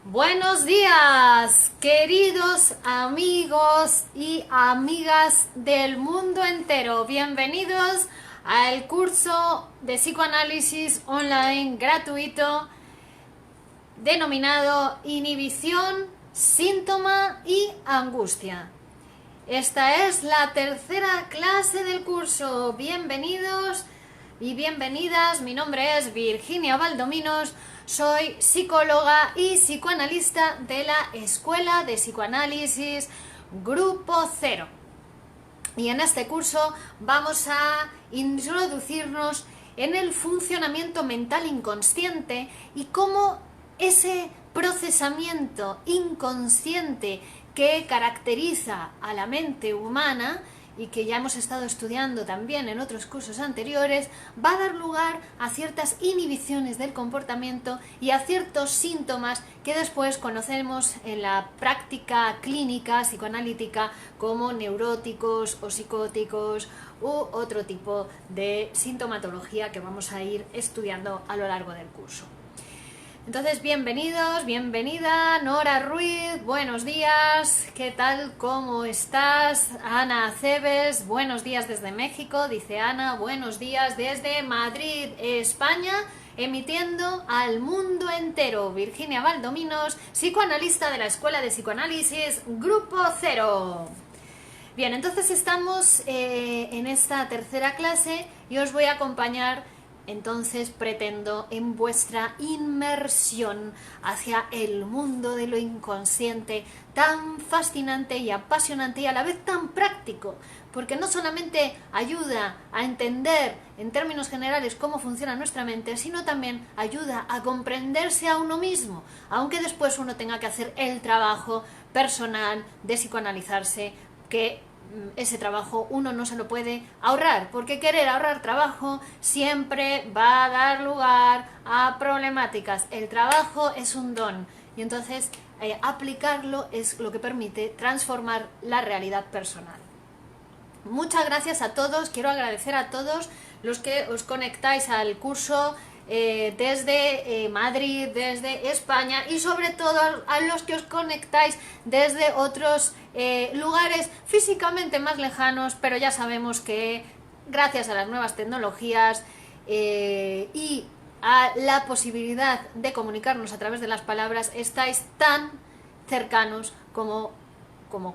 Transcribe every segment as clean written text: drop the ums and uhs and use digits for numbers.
Buenos días, queridos amigos y amigas del mundo entero. Bienvenidos al curso de psicoanálisis online gratuito denominado Inhibición, Síntoma y Angustia. Esta es la tercera clase del curso. Bienvenidos y bienvenidas. Mi nombre es Virginia Valdominos. Soy psicóloga y psicoanalista de la Escuela de Psicoanálisis Grupo Cero. Y en este curso vamos a introducirnos en el funcionamiento mental inconsciente y cómo ese procesamiento inconsciente que caracteriza a la mente humana y que ya hemos estado estudiando también en otros cursos anteriores, va a dar lugar a ciertas inhibiciones del comportamiento y a ciertos síntomas que después conocemos en la práctica clínica psicoanalítica como neuróticos o psicóticos u otro tipo de sintomatología que vamos a ir estudiando a lo largo del curso. Entonces, bienvenidos, bienvenida, Nora Ruiz, buenos días, ¿qué tal? ¿Cómo estás? Ana Aceves, buenos días desde México, dice Ana, buenos días desde Madrid, España, emitiendo al mundo entero. Virginia Valdominos, psicoanalista de la Escuela de Psicoanálisis Grupo Cero. Bien, entonces estamos en esta tercera clase y os voy a acompañar. Entonces pretendo en vuestra inmersión hacia el mundo de lo inconsciente, tan fascinante y apasionante y a la vez tan práctico, porque no solamente ayuda a entender en términos generales cómo funciona nuestra mente, sino también ayuda a comprenderse a uno mismo, aunque después uno tenga que hacer el trabajo personal de psicoanalizarse, que ese trabajo uno no se lo puede ahorrar, porque querer ahorrar trabajo siempre va a dar lugar a problemáticas. El trabajo es un don y entonces aplicarlo es lo que permite transformar la realidad personal. Muchas gracias a todos, quiero agradecer a todos los que os conectáis al curso desde Madrid, desde España y sobre todo a los que os conectáis desde otros lugares físicamente más lejanos, pero ya sabemos que gracias a las nuevas tecnologías y a la posibilidad de comunicarnos a través de las palabras estáis tan cercanos como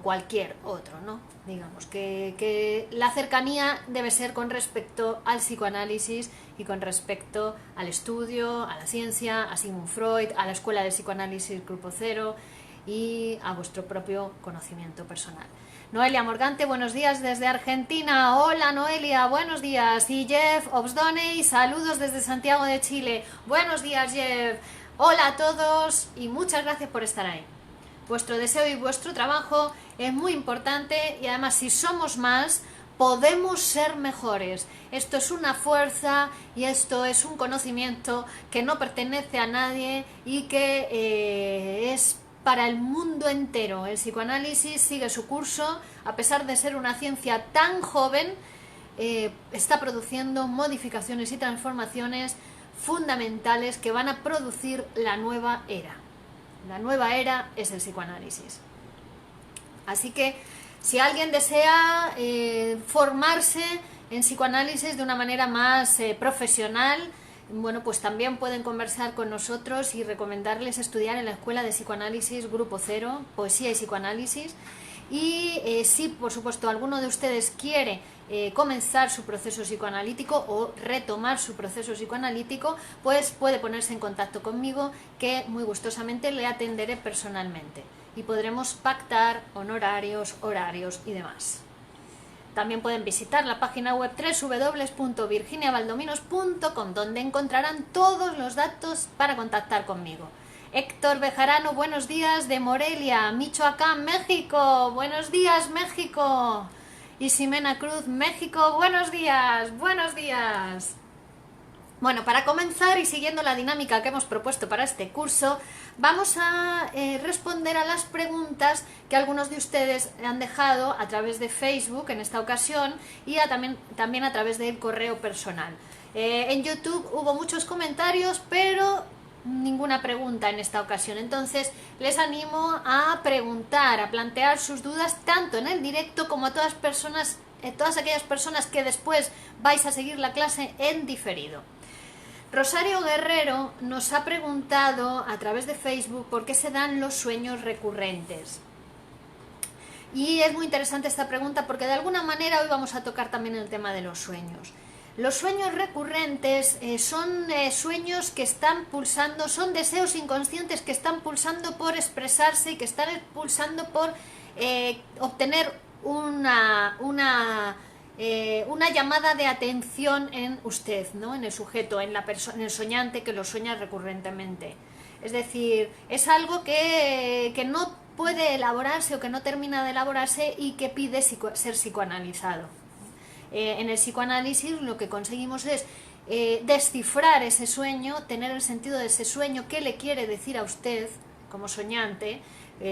cualquier otro, ¿no? Digamos que la cercanía debe ser con respecto al psicoanálisis y con respecto al estudio, a la ciencia, a Sigmund Freud, a la Escuela de Psicoanálisis Grupo Cero y a vuestro propio conocimiento personal. Noelia Morgante, buenos días desde Argentina. Hola Noelia, buenos días. Y Jeff Obsdoney, saludos desde Santiago de Chile. Buenos días Jeff. Hola a todos y muchas gracias por estar ahí. Vuestro deseo y vuestro trabajo es muy importante y además si somos más podemos ser mejores. Esto es una fuerza y esto es un conocimiento que no pertenece a nadie y que es para el mundo entero. El psicoanálisis sigue su curso, a pesar de ser una ciencia tan joven, está produciendo modificaciones y transformaciones fundamentales que van a producir la nueva era. La nueva era es el psicoanálisis. Así que si alguien desea formarse en psicoanálisis de una manera más profesional, bueno, pues también pueden conversar con nosotros y recomendarles estudiar en la Escuela de Psicoanálisis Grupo Cero, Poesía y Psicoanálisis. Y si por supuesto alguno de ustedes quiere comenzar su proceso psicoanalítico o retomar su proceso psicoanalítico, pues puede ponerse en contacto conmigo, que muy gustosamente le atenderé personalmente y podremos pactar honorarios, horarios y demás. También pueden visitar la página web www.virginiavaldominos.com, donde encontrarán todos los datos para contactar conmigo. Héctor Bejarano, buenos días de Morelia, Michoacán, México. Buenos días, México. Y Ximena Cruz, México, buenos días, buenos días. Bueno, para comenzar y siguiendo la dinámica que hemos propuesto para este curso, vamos a responder a las preguntas que algunos de ustedes han dejado a través de Facebook en esta ocasión y también a través del correo personal. En YouTube hubo muchos comentarios, pero ninguna pregunta en esta ocasión. Entonces les animo a preguntar, a plantear sus dudas tanto en el directo como a todas aquellas personas que después vais a seguir la clase en diferido. Rosario Guerrero nos ha preguntado a través de Facebook por qué se dan los sueños recurrentes. Y es muy interesante esta pregunta porque de alguna manera hoy vamos a tocar también el tema de los sueños. Los sueños recurrentes son sueños que están pulsando, son deseos inconscientes que están pulsando por expresarse y que están pulsando por obtener una llamada de atención en usted, ¿no? En el sujeto, en el soñante que lo sueña recurrentemente. Es decir, es algo que no puede elaborarse o que no termina de elaborarse y que pide ser psicoanalizado. En el psicoanálisis lo que conseguimos es descifrar ese sueño, tener el sentido de ese sueño, qué le quiere decir a usted como soñante,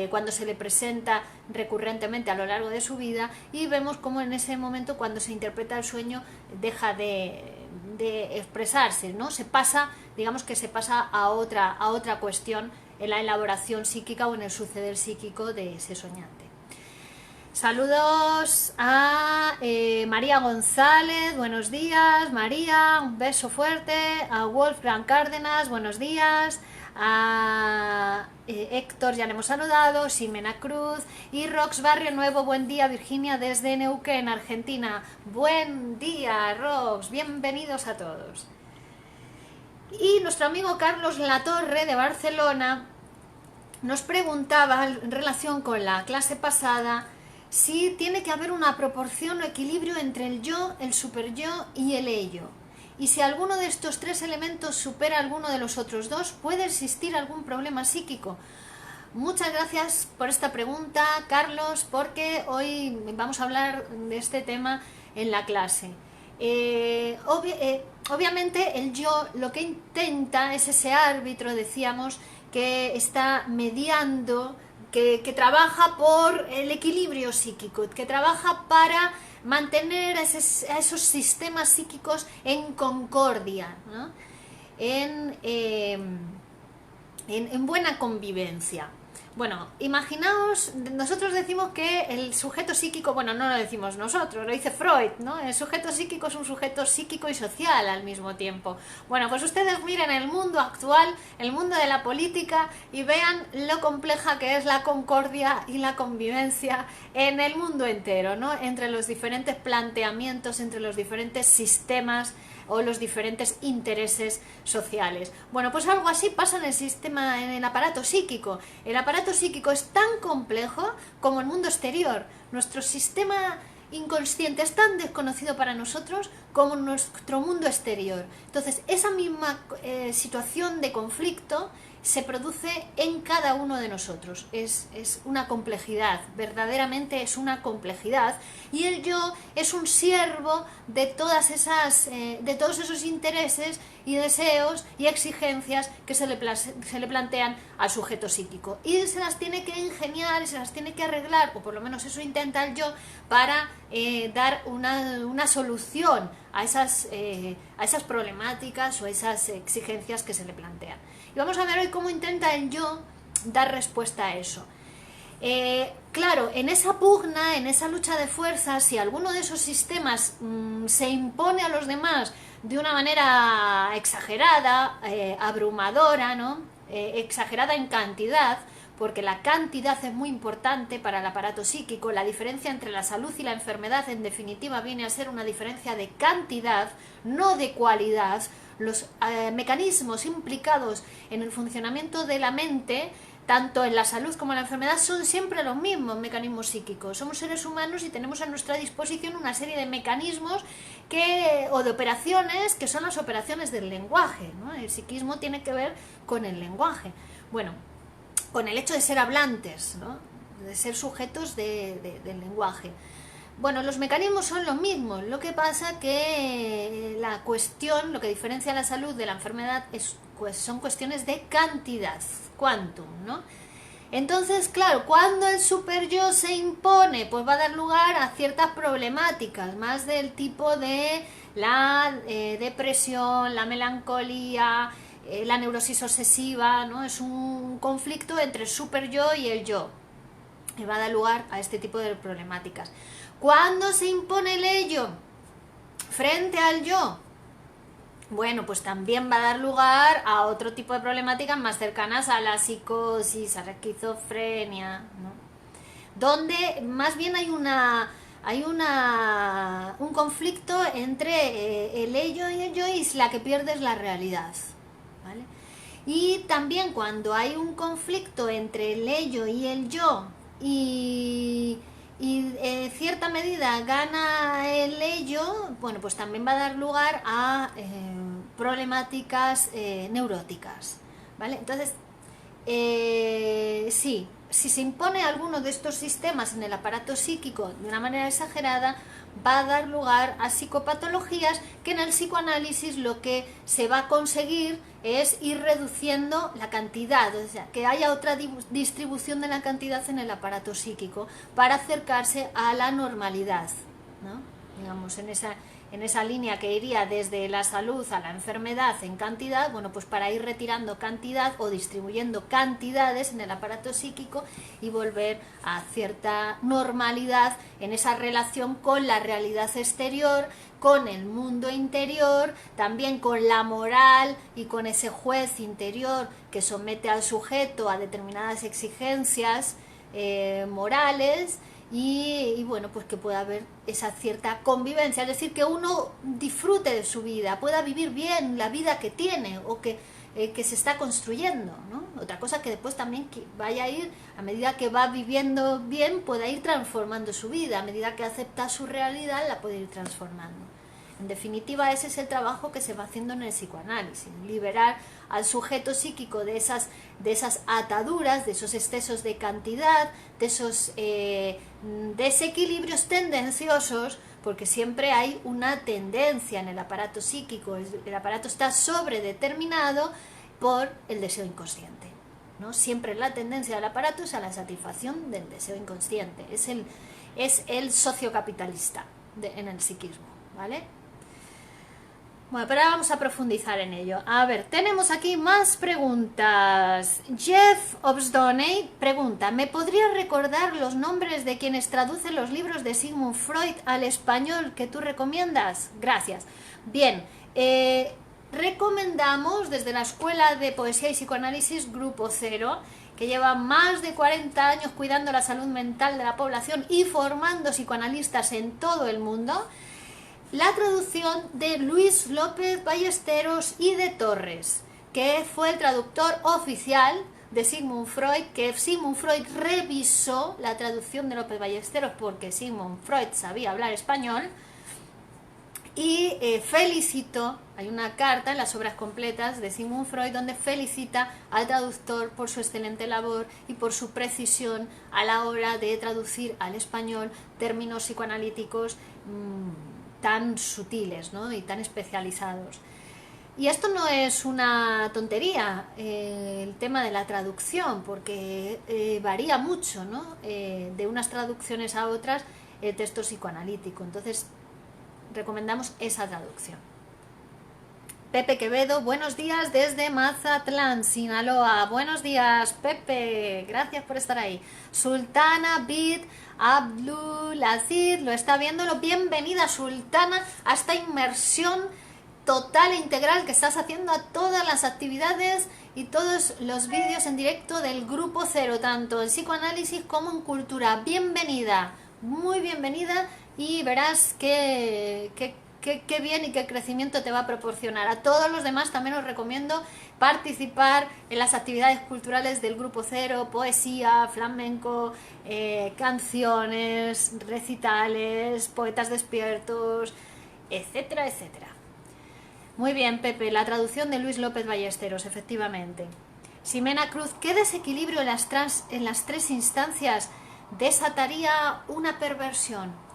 cuando se le presenta recurrentemente a lo largo de su vida, y vemos cómo en ese momento, cuando se interpreta el sueño, deja de expresarse, ¿no? Se pasa, digamos que se pasa a otra cuestión en la elaboración psíquica o en el suceder psíquico de ese soñante. Saludos a María González, buenos días, María, un beso fuerte, a Wolfgang Cárdenas, buenos días, a Héctor, ya le hemos saludado, Ximena Cruz, y Rox Barrio Nuevo, buen día, Virginia, desde Neuquén, Argentina. Buen día, Rox, bienvenidos a todos. Y nuestro amigo Carlos Latorre de Barcelona nos preguntaba en relación con la clase pasada si tiene que haber una proporción o equilibrio entre el yo, el superyo y el ello. Y si alguno de estos tres elementos supera alguno de los otros dos, ¿puede existir algún problema psíquico? Muchas gracias por esta pregunta, Carlos, porque hoy vamos a hablar de este tema en la clase. Obviamente el yo lo que intenta es ese árbitro, decíamos, que está mediando, que trabaja por el equilibrio psíquico, que trabaja para mantener a esos sistemas psíquicos en concordia, ¿no? en buena convivencia. Bueno, imaginaos, nosotros decimos que el sujeto psíquico, bueno, no lo decimos nosotros, lo dice Freud, ¿no? El sujeto psíquico es un sujeto psíquico y social al mismo tiempo. Bueno, pues ustedes miren el mundo actual, el mundo de la política, y vean lo compleja que es la concordia y la convivencia en el mundo entero, ¿no? Entre los diferentes planteamientos, entre los diferentes sistemas o los diferentes intereses sociales. Bueno, pues algo así pasa en el sistema, en el aparato psíquico. El aparato psíquico es tan complejo como el mundo exterior. Nuestro sistema inconsciente es tan desconocido para nosotros como nuestro mundo exterior. Entonces, esa misma situación de conflicto se produce en cada uno de nosotros. Es una complejidad, verdaderamente es una complejidad, y el yo es un siervo de todas esas, de todos esos intereses y deseos y exigencias que se le plantean al sujeto psíquico, y se las tiene que ingeniar y se las tiene que arreglar, o por lo menos eso intenta el yo, para dar una solución a esas problemáticas o a esas exigencias que se le plantean. Y vamos a ver hoy cómo intenta el yo dar respuesta a eso. Claro, en esa pugna, en esa lucha de fuerzas, si alguno de esos sistemas se impone a los demás de una manera exagerada, abrumadora, ¿no? Exagerada en cantidad, porque la cantidad es muy importante para el aparato psíquico. La diferencia entre la salud y la enfermedad, en definitiva, viene a ser una diferencia de cantidad, no de cualidad. Los mecanismos implicados en el funcionamiento de la mente, tanto en la salud como en la enfermedad, son siempre los mismos mecanismos psíquicos. Somos seres humanos y tenemos a nuestra disposición una serie de mecanismos o de operaciones que son las operaciones del lenguaje, ¿no? El psiquismo tiene que ver con el lenguaje. Bueno, con el hecho de ser hablantes, ¿no? De ser sujetos del lenguaje. Bueno, los mecanismos son los mismos, lo que pasa que la cuestión, lo que diferencia la salud de la enfermedad son cuestiones de cantidad, quantum, ¿no? Entonces, claro, cuando el superyo se impone, pues va a dar lugar a ciertas problemáticas, más del tipo de la depresión, la melancolía, la neurosis obsesiva, ¿no? Es un conflicto entre el super yo y el yo, y va a dar lugar a este tipo de problemáticas. ¿Cuándo se impone el ello frente al yo? Bueno, pues también va a dar lugar a otro tipo de problemáticas más cercanas a la psicosis, a la esquizofrenia, ¿no? Donde más bien hay un conflicto entre el ello y el yo, y la que pierde es la realidad, ¿vale? Y también cuando hay un conflicto entre el ello y el yo y en cierta medida gana el ello, bueno, pues también va a dar lugar a problemáticas neuróticas, ¿vale? Entonces, sí, si se impone alguno de estos sistemas en el aparato psíquico de una manera exagerada, va a dar lugar a psicopatologías que en el psicoanálisis lo que se va a conseguir es ir reduciendo la cantidad, o sea, que haya otra distribución de la cantidad en el aparato psíquico para acercarse a la normalidad, ¿no? Digamos, en esa línea que iría desde la salud a la enfermedad en cantidad, bueno, pues para ir retirando cantidad o distribuyendo cantidades en el aparato psíquico y volver a cierta normalidad en esa relación con la realidad exterior, con el mundo interior, también con la moral y con ese juez interior que somete al sujeto a determinadas exigencias morales. Y bueno, pues que pueda haber esa cierta convivencia, es decir, que uno disfrute de su vida, pueda vivir bien la vida que tiene o que se está construyendo, ¿no? Otra cosa que después también que vaya a ir, a medida que va viviendo bien, pueda ir transformando su vida, a medida que acepta su realidad, la puede ir transformando. En definitiva, ese es el trabajo que se va haciendo en el psicoanálisis, liberar al sujeto psíquico de esas ataduras, de esos excesos de cantidad, de esos desequilibrios tendenciosos, porque siempre hay una tendencia en el aparato psíquico, el aparato está sobredeterminado por el deseo inconsciente, ¿no? Siempre la tendencia del aparato es a la satisfacción del deseo inconsciente, es el sociocapitalista en el psiquismo, ¿vale? Bueno, pero ahora vamos a profundizar en ello. A ver, tenemos aquí más preguntas. Jeff Obsdoney pregunta: ¿me podrías recordar los nombres de quienes traducen los libros de Sigmund Freud al español que tú recomiendas? Gracias. Bien, recomendamos desde la Escuela de Poesía y Psicoanálisis Grupo Cero, que lleva más de 40 años cuidando la salud mental de la población y formando psicoanalistas en todo el mundo, la traducción de Luis López Ballesteros y de Torres, que fue el traductor oficial de Sigmund Freud, que Sigmund Freud revisó la traducción de López Ballesteros porque Sigmund Freud sabía hablar español, y felicitó, hay una carta en las obras completas de Sigmund Freud donde felicita al traductor por su excelente labor y por su precisión a la hora de traducir al español términos psicoanalíticos tan sutiles, ¿no? Y tan especializados. Y esto no es una tontería, el tema de la traducción, porque varía mucho, ¿no? De unas traducciones a otras el texto psicoanalítico. Entonces, recomendamos esa traducción. Pepe Quevedo, buenos días desde Mazatlán, Sinaloa. Buenos días, Pepe, gracias por estar ahí. Sultana Bid Abdul Aziz, lo está viéndolo. Bienvenida, Sultana, a esta inmersión total e integral que estás haciendo a todas las actividades y todos los vídeos en directo del Grupo Cero, tanto en psicoanálisis como en cultura. Bienvenida, muy bienvenida, y verás qué bien y qué crecimiento te va a proporcionar. A todos los demás también os recomiendo participar en las actividades culturales del Grupo Cero: poesía, flamenco, canciones, recitales, poetas despiertos, etcétera, etcétera. Muy bien, Pepe, la traducción de Luis López Ballesteros, efectivamente. Ximena Cruz, ¿qué desequilibrio en las tres instancias desataría una perversión?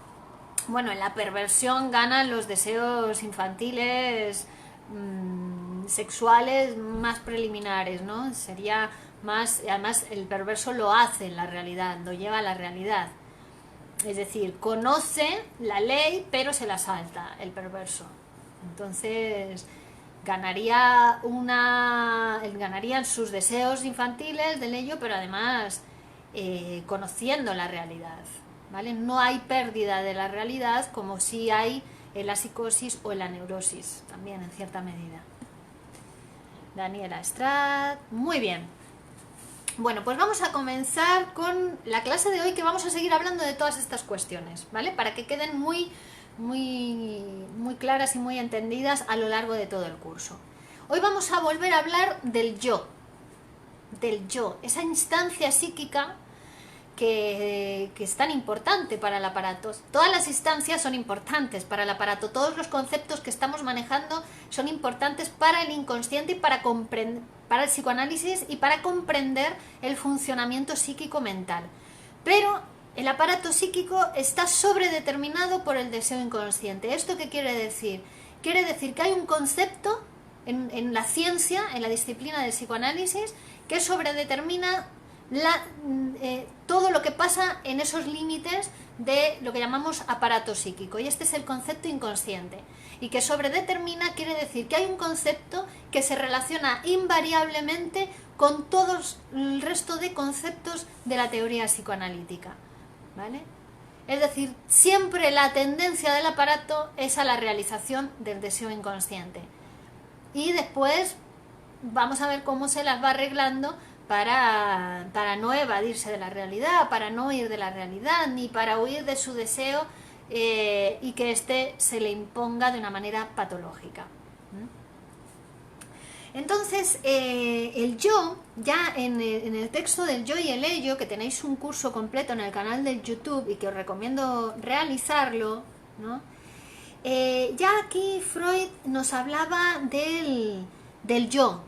Bueno, en la perversión ganan los deseos infantiles, sexuales más preliminares, ¿no? Sería más, además el perverso lo hace en la realidad, lo lleva a la realidad. Es decir, conoce la ley pero se la salta el perverso. Entonces, ganarían sus deseos infantiles del ello, pero además conociendo la realidad, ¿vale? No hay pérdida de la realidad como si hay en la psicosis o en la neurosis, también en cierta medida. Daniela Estrad, muy bien. Bueno, pues vamos a comenzar con la clase de hoy, que vamos a seguir hablando de todas estas cuestiones, ¿vale? Para que queden muy claras y muy entendidas a lo largo de todo el curso. Hoy vamos a volver a hablar del yo, esa instancia psíquica que es tan importante para el aparato. Todas las instancias son importantes para el aparato, todos los conceptos que estamos manejando son importantes para el inconsciente y para el psicoanálisis y para comprender el funcionamiento psíquico mental. Pero el aparato psíquico está sobredeterminado por el deseo inconsciente. ¿Esto qué quiere decir? Quiere decir que hay un concepto en la ciencia, en la disciplina del psicoanálisis, que sobredetermina todo lo que pasa en esos límites de lo que llamamos aparato psíquico, y este es el concepto inconsciente. Y que sobredetermina quiere decir que hay un concepto que se relaciona invariablemente con todos el resto de conceptos de la teoría psicoanalítica, ¿vale? Es decir, siempre la tendencia del aparato es a la realización del deseo inconsciente, y después vamos a ver cómo se las va arreglando para no evadirse de la realidad, para no huir de la realidad, ni para huir de su deseo y que éste se le imponga de una manera patológica. Entonces, el yo, ya en el texto del yo y el ello, que tenéis un curso completo en el canal del YouTube y que os recomiendo realizarlo, ¿no? Ya aquí Freud nos hablaba del yo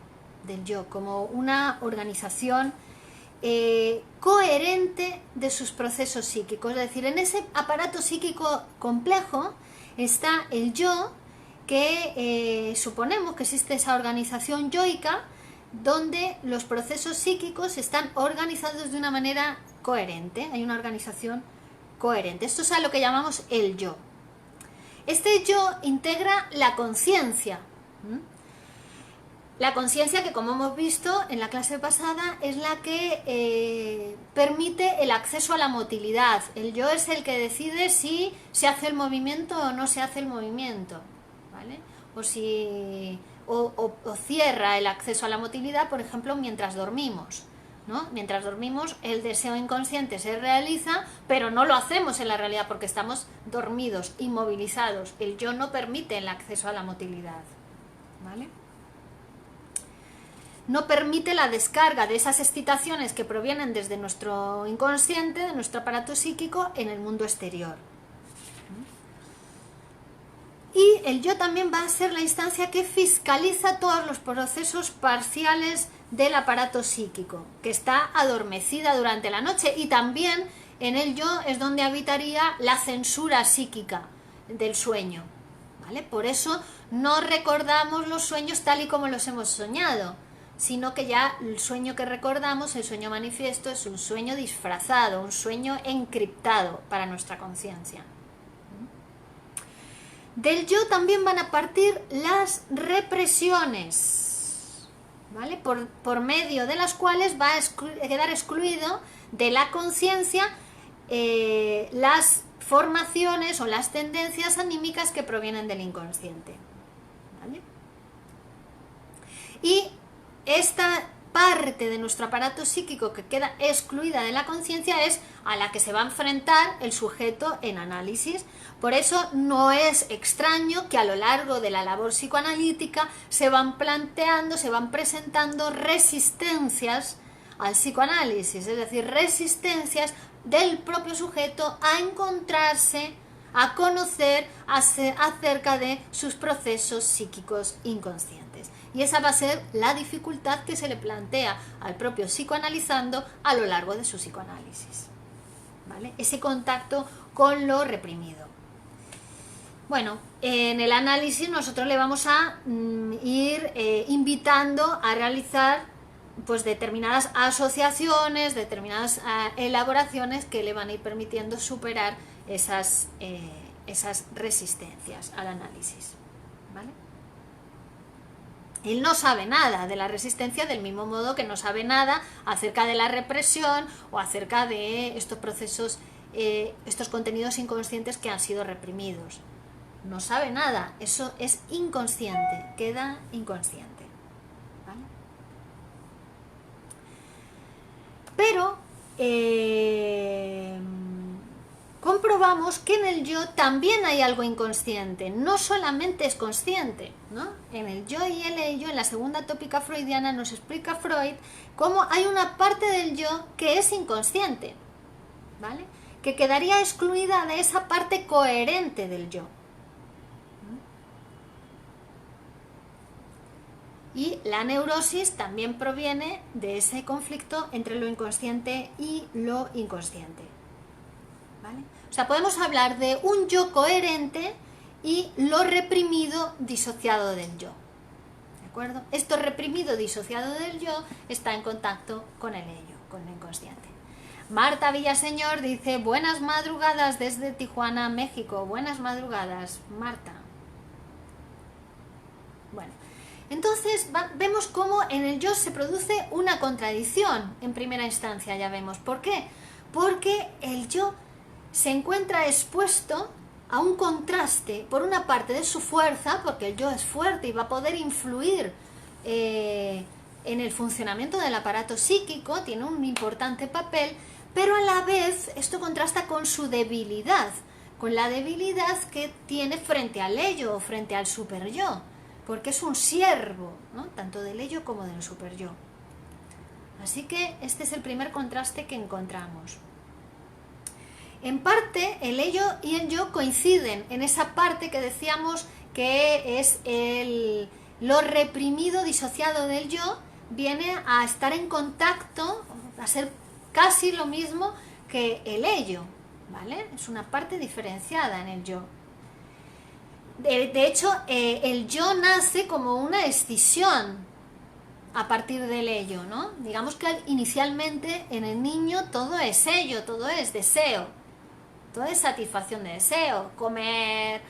como una organización coherente de sus procesos psíquicos. Es decir, en ese aparato psíquico complejo está el yo, que suponemos que existe esa organización yoica donde los procesos psíquicos están organizados de una manera coherente, hay una organización coherente. Esto es a lo que llamamos el yo. Este yo integra la conciencia. La conciencia, que como hemos visto en la clase pasada, es la que permite el acceso a la motilidad. El yo es el que decide si se hace el movimiento o no se hace el movimiento, ¿vale? O cierra el acceso a la motilidad, por ejemplo, mientras dormimos, ¿no? Mientras dormimos el deseo inconsciente se realiza, pero no lo hacemos en la realidad porque estamos dormidos, inmovilizados. El yo no permite el acceso a la motilidad, ¿vale? No permite la descarga de esas excitaciones que provienen desde nuestro inconsciente, de nuestro aparato psíquico, en el mundo exterior. Y el yo también va a ser la instancia que fiscaliza todos los procesos parciales del aparato psíquico, que está adormecida durante la noche, y también en el yo es donde habitaría la censura psíquica del sueño, ¿vale? Por eso no recordamos los sueños tal y como los hemos soñado, sino que ya el sueño que recordamos, el sueño manifiesto, es un sueño disfrazado, un sueño encriptado para nuestra conciencia. Del yo también van a partir las represiones, ¿vale? Por medio de las cuales va a quedar excluido de la conciencia las formaciones o las tendencias anímicas que provienen del inconsciente, ¿vale? Y esta parte de nuestro aparato psíquico que queda excluida de la conciencia es a la que se va a enfrentar el sujeto en análisis. Por eso no es extraño que a lo largo de la labor psicoanalítica se van planteando, se van presentando resistencias al psicoanálisis, es decir, resistencias del propio sujeto a encontrarse, a conocer acerca de sus procesos psíquicos inconscientes. Y esa va a ser la dificultad que se le plantea al propio psicoanalizando a lo largo de su psicoanálisis, ¿vale? Ese contacto con lo reprimido. Bueno, en el análisis nosotros le vamos a ir invitando a realizar pues determinadas asociaciones, determinadas elaboraciones que le van a ir permitiendo superar esas resistencias al análisis, ¿vale? Él no sabe nada de la resistencia, del mismo modo que no sabe nada acerca de la represión o acerca de estos procesos, estos contenidos inconscientes que han sido reprimidos. No sabe nada, eso es inconsciente, queda inconsciente. ¿Vale? Pero comprobamos que en el yo también hay algo inconsciente, no solamente es consciente, ¿no? En el yo y el ello, en la segunda tópica freudiana, nos explica Freud cómo hay una parte del yo que es inconsciente, ¿vale? Que quedaría excluida de esa parte coherente del yo. Y la neurosis también proviene de ese conflicto entre lo inconsciente y lo inconsciente. ¿Vale? O sea, podemos hablar de un yo coherente y lo reprimido disociado del yo. ¿De acuerdo? Esto reprimido disociado del yo está en contacto con el ello, con lo inconsciente. Marta Villaseñor dice: buenas madrugadas desde Tijuana, México. Buenas madrugadas, Marta. Bueno, entonces vemos cómo en el yo se produce una contradicción en primera instancia, ya vemos. ¿Por qué? Porque el yo se encuentra expuesto a un contraste, por una parte de su fuerza, porque el yo es fuerte y va a poder influir en el funcionamiento del aparato psíquico, tiene un importante papel, pero a la vez esto contrasta con su debilidad, con la debilidad que tiene frente al ello o frente al superyo, porque es un siervo, ¿no? Tanto del ello como del superyo. Así que este es el primer contraste que encontramos. En parte, el ello y el yo coinciden en esa parte que decíamos que es lo reprimido disociado del yo, viene a estar en contacto, a ser casi lo mismo que el ello, ¿vale? Es una parte diferenciada en el yo. De hecho, el yo nace como una escisión a partir del ello, ¿no? Digamos que inicialmente en el niño todo es ello, todo es deseo. Todo es satisfacción de deseo, comer,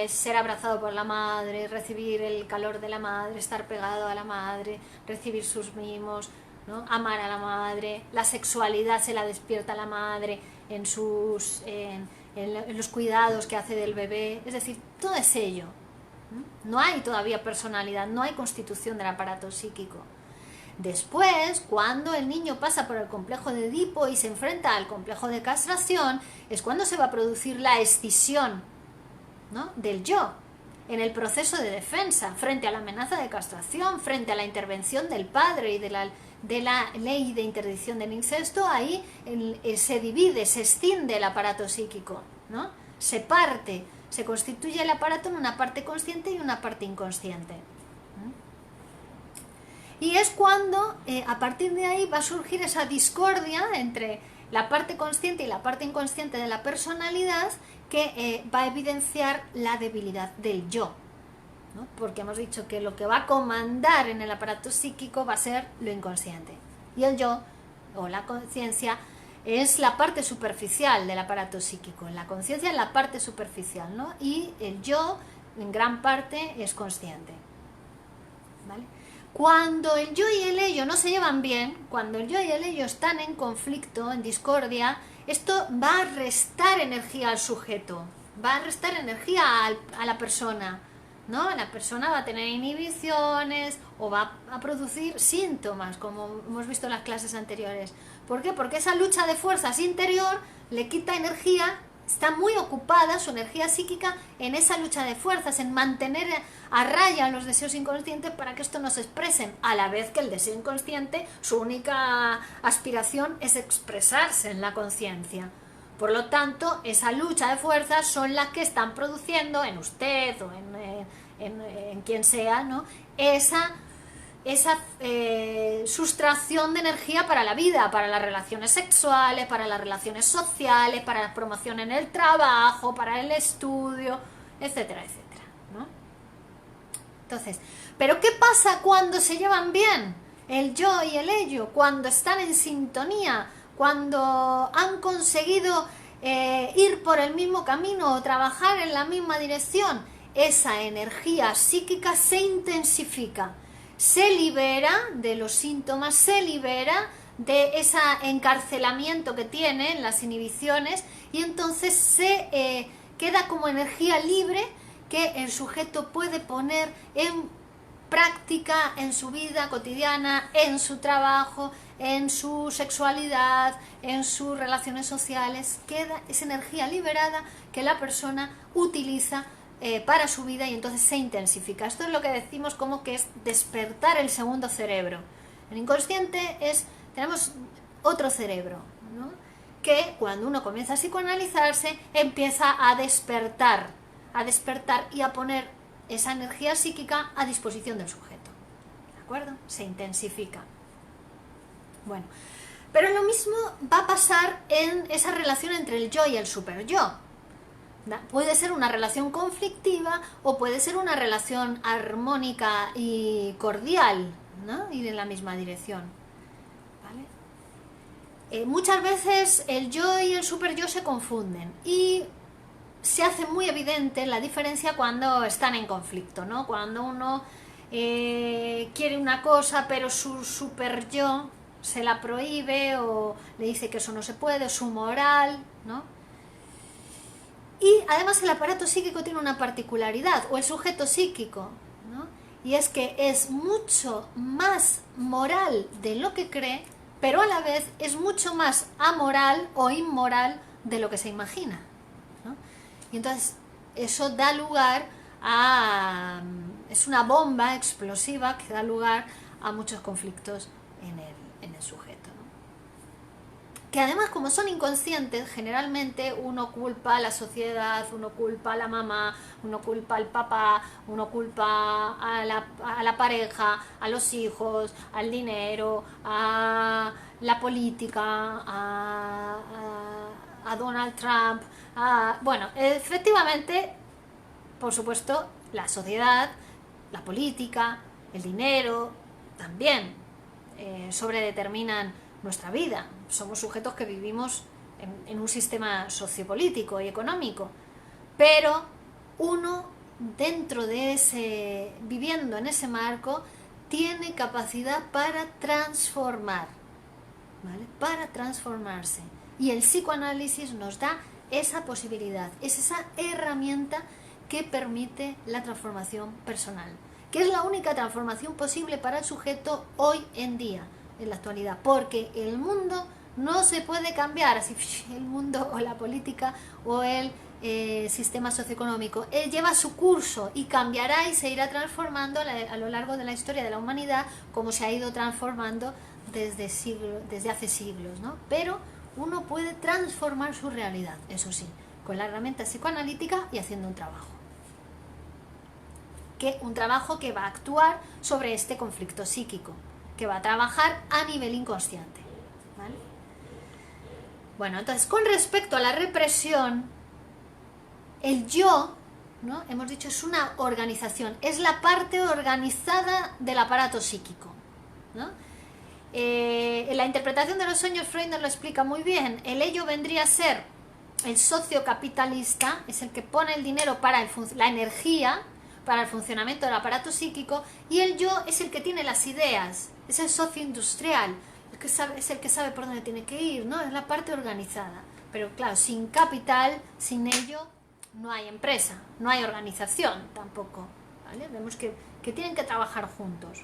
ser abrazado por la madre, recibir el calor de la madre, estar pegado a la madre, recibir sus mimos, ¿no? Amar a la madre, la sexualidad se la despierta la madre en los cuidados que hace del bebé, es decir, todo es ello. No hay todavía personalidad, no hay constitución del aparato psíquico. Después, cuando el niño pasa por el complejo de Edipo y se enfrenta al complejo de castración, es cuando se va a producir la escisión, ¿no? Del yo, en el proceso de defensa, frente a la amenaza de castración, frente a la intervención del padre y de la ley de interdicción del incesto. Ahí se divide, se escinde el aparato psíquico, ¿no? Se parte, se constituye el aparato en una parte consciente y una parte inconsciente. Y es cuando, a partir de ahí, va a surgir esa discordia entre la parte consciente y la parte inconsciente de la personalidad que va a evidenciar la debilidad del yo, ¿no? Porque hemos dicho que lo que va a comandar en el aparato psíquico va a ser lo inconsciente. Y el yo, o la conciencia, es la parte superficial del aparato psíquico. La conciencia es la parte superficial, ¿no? Y el yo, en gran parte, es consciente. ¿Vale? Cuando el yo y el ello no se llevan bien, cuando el yo y el ello están en conflicto, en discordia, esto va a restar energía al sujeto, va a restar energía a la persona, ¿no? La persona va a tener inhibiciones o va a producir síntomas, como hemos visto en las clases anteriores. ¿Por qué? Porque esa lucha de fuerzas interior le quita energía, está muy ocupada su energía psíquica en esa lucha de fuerzas, en mantener a raya los deseos inconscientes para que esto no se expresen, a la vez que el deseo inconsciente, su única aspiración es expresarse en la conciencia. Por lo tanto, esa lucha de fuerzas son las que están produciendo en usted o en quien sea, ¿no? esa sustracción de energía para la vida, para las relaciones sexuales, para las relaciones sociales, para la promoción en el trabajo, para el estudio, etcétera, etcétera, ¿no? Entonces, ¿pero qué pasa cuando se llevan bien el yo y el ello? Cuando están en sintonía, cuando han conseguido ir por el mismo camino o trabajar en la misma dirección, esa energía psíquica se intensifica. se libera de los síntomas, se libera de ese encarcelamiento que tiene en las inhibiciones y entonces se queda como energía libre que el sujeto puede poner en práctica en su vida cotidiana, en su trabajo, en su sexualidad, en sus relaciones sociales. Queda esa energía liberada que la persona utiliza para su vida y entonces se intensifica. Esto es lo que decimos como que es despertar el segundo cerebro. El inconsciente tenemos otro cerebro, ¿no? Que cuando uno comienza a psicoanalizarse empieza a despertar y a poner esa energía psíquica a disposición del sujeto, ¿de acuerdo? Se intensifica. Bueno, pero lo mismo va a pasar en esa relación entre el yo y el superyo. Puede ser una relación conflictiva o puede ser una relación armónica y cordial, ¿no? Ir en la misma dirección, ¿vale? Muchas veces el yo y el superyo se confunden y se hace muy evidente la diferencia cuando están en conflicto, ¿no? Cuando uno quiere una cosa pero su superyo se la prohíbe o le dice que eso no se puede, su moral, ¿no? Y además el aparato psíquico tiene una particularidad, o el sujeto psíquico, ¿no? Y es que es mucho más moral de lo que cree, pero a la vez es mucho más amoral o inmoral de lo que se imagina, ¿no? Y entonces eso da lugar es una bomba explosiva que da lugar a muchos conflictos en el sujeto, ¿no? Que además, como son inconscientes, generalmente uno culpa a la sociedad, uno culpa a la mamá, uno culpa al papá, uno culpa a la pareja, a los hijos, al dinero, a la política, a Donald Trump. Bueno, efectivamente, por supuesto, la sociedad, la política, el dinero, también sobredeterminan nuestra vida. Somos sujetos que vivimos en un sistema sociopolítico y económico, pero uno dentro de viviendo en ese marco, tiene capacidad para transformar, ¿vale? Para transformarse. Y el psicoanálisis nos da esa posibilidad, es esa herramienta que permite la transformación personal, que es la única transformación posible para el sujeto hoy en día, en la actualidad, porque el mundo no se puede cambiar así, el mundo o la política o el sistema socioeconómico. Él lleva su curso y cambiará y se irá transformando a lo largo de la historia de la humanidad, como se ha ido transformando desde hace siglos, ¿no? Pero uno puede transformar su realidad, eso sí, con la herramienta psicoanalítica y haciendo un trabajo. Un trabajo que va a actuar sobre este conflicto psíquico, que va a trabajar a nivel inconsciente, ¿vale? Bueno, entonces, con respecto a la represión, el yo, ¿no? Hemos dicho, es una organización, es la parte organizada del aparato psíquico, ¿no? En la interpretación de los sueños, Freud nos lo explica muy bien. El ello vendría a ser el socio capitalista, es el que pone el dinero para la energía, para el funcionamiento del aparato psíquico, y el yo es el que tiene las ideas, es el socio industrial, es el que sabe por dónde tiene que ir, ¿no? Es la parte organizada. Pero claro, sin capital, sin ello, no hay empresa, no hay organización tampoco, ¿vale? Vemos que tienen que trabajar juntos.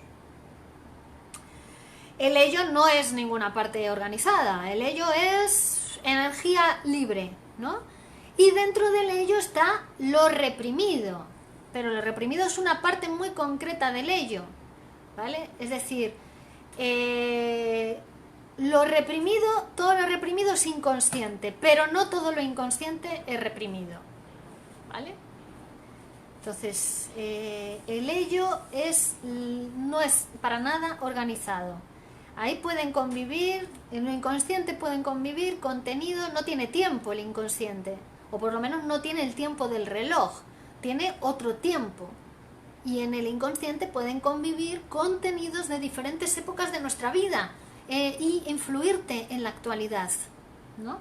El ello no es ninguna parte organizada, el ello es energía libre, ¿no? Y dentro del ello está lo reprimido, pero lo reprimido es una parte muy concreta del ello, ¿vale? Es decir, todo lo reprimido es inconsciente, pero no todo lo inconsciente es reprimido, ¿vale? Entonces, el ello no es para nada organizado. Ahí pueden convivir, en lo inconsciente pueden convivir contenido, no tiene tiempo el inconsciente, o por lo menos no tiene el tiempo del reloj, tiene otro tiempo. Y en el inconsciente pueden convivir contenidos de diferentes épocas de nuestra vida y influirte en la actualidad, ¿no?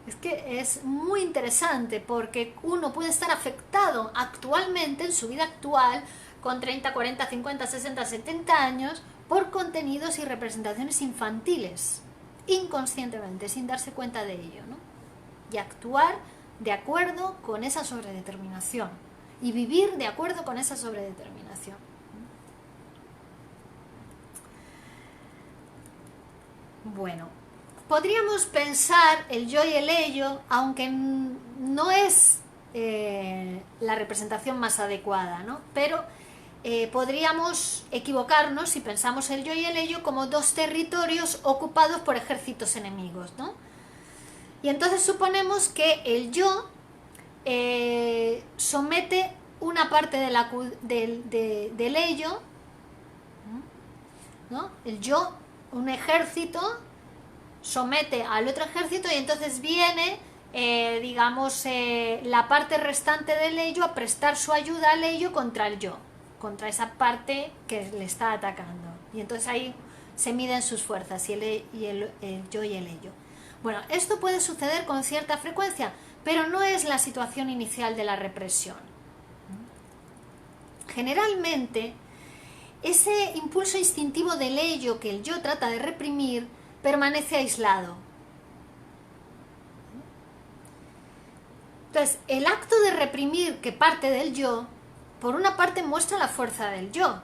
Es que es muy interesante porque uno puede estar afectado actualmente en su vida actual con 30, 40, 50, 60, 70 años por contenidos y representaciones infantiles, inconscientemente, sin darse cuenta de ello, ¿no? Y actuar de acuerdo con esa sobredeterminación y vivir de acuerdo con esa sobredeterminación. Bueno, podríamos pensar el yo y el ello, aunque no es la representación más adecuada, ¿no? Pero podríamos equivocarnos si pensamos el yo y el ello como dos territorios ocupados por ejércitos enemigos, ¿no? Y entonces suponemos que el yo somete una parte del ello, ¿no? El yo, un ejército, somete al otro ejército y entonces viene, digamos, la parte restante del ello a prestar su ayuda al ello contra el yo, contra esa parte que le está atacando. Y entonces ahí se miden sus fuerzas, el yo y el ello. Bueno, esto puede suceder con cierta frecuencia, pero no es la situación inicial de la represión. Generalmente, ese impulso instintivo del ello que el yo trata de reprimir permanece aislado. Entonces, el acto de reprimir que parte del yo, por una parte muestra la fuerza del yo,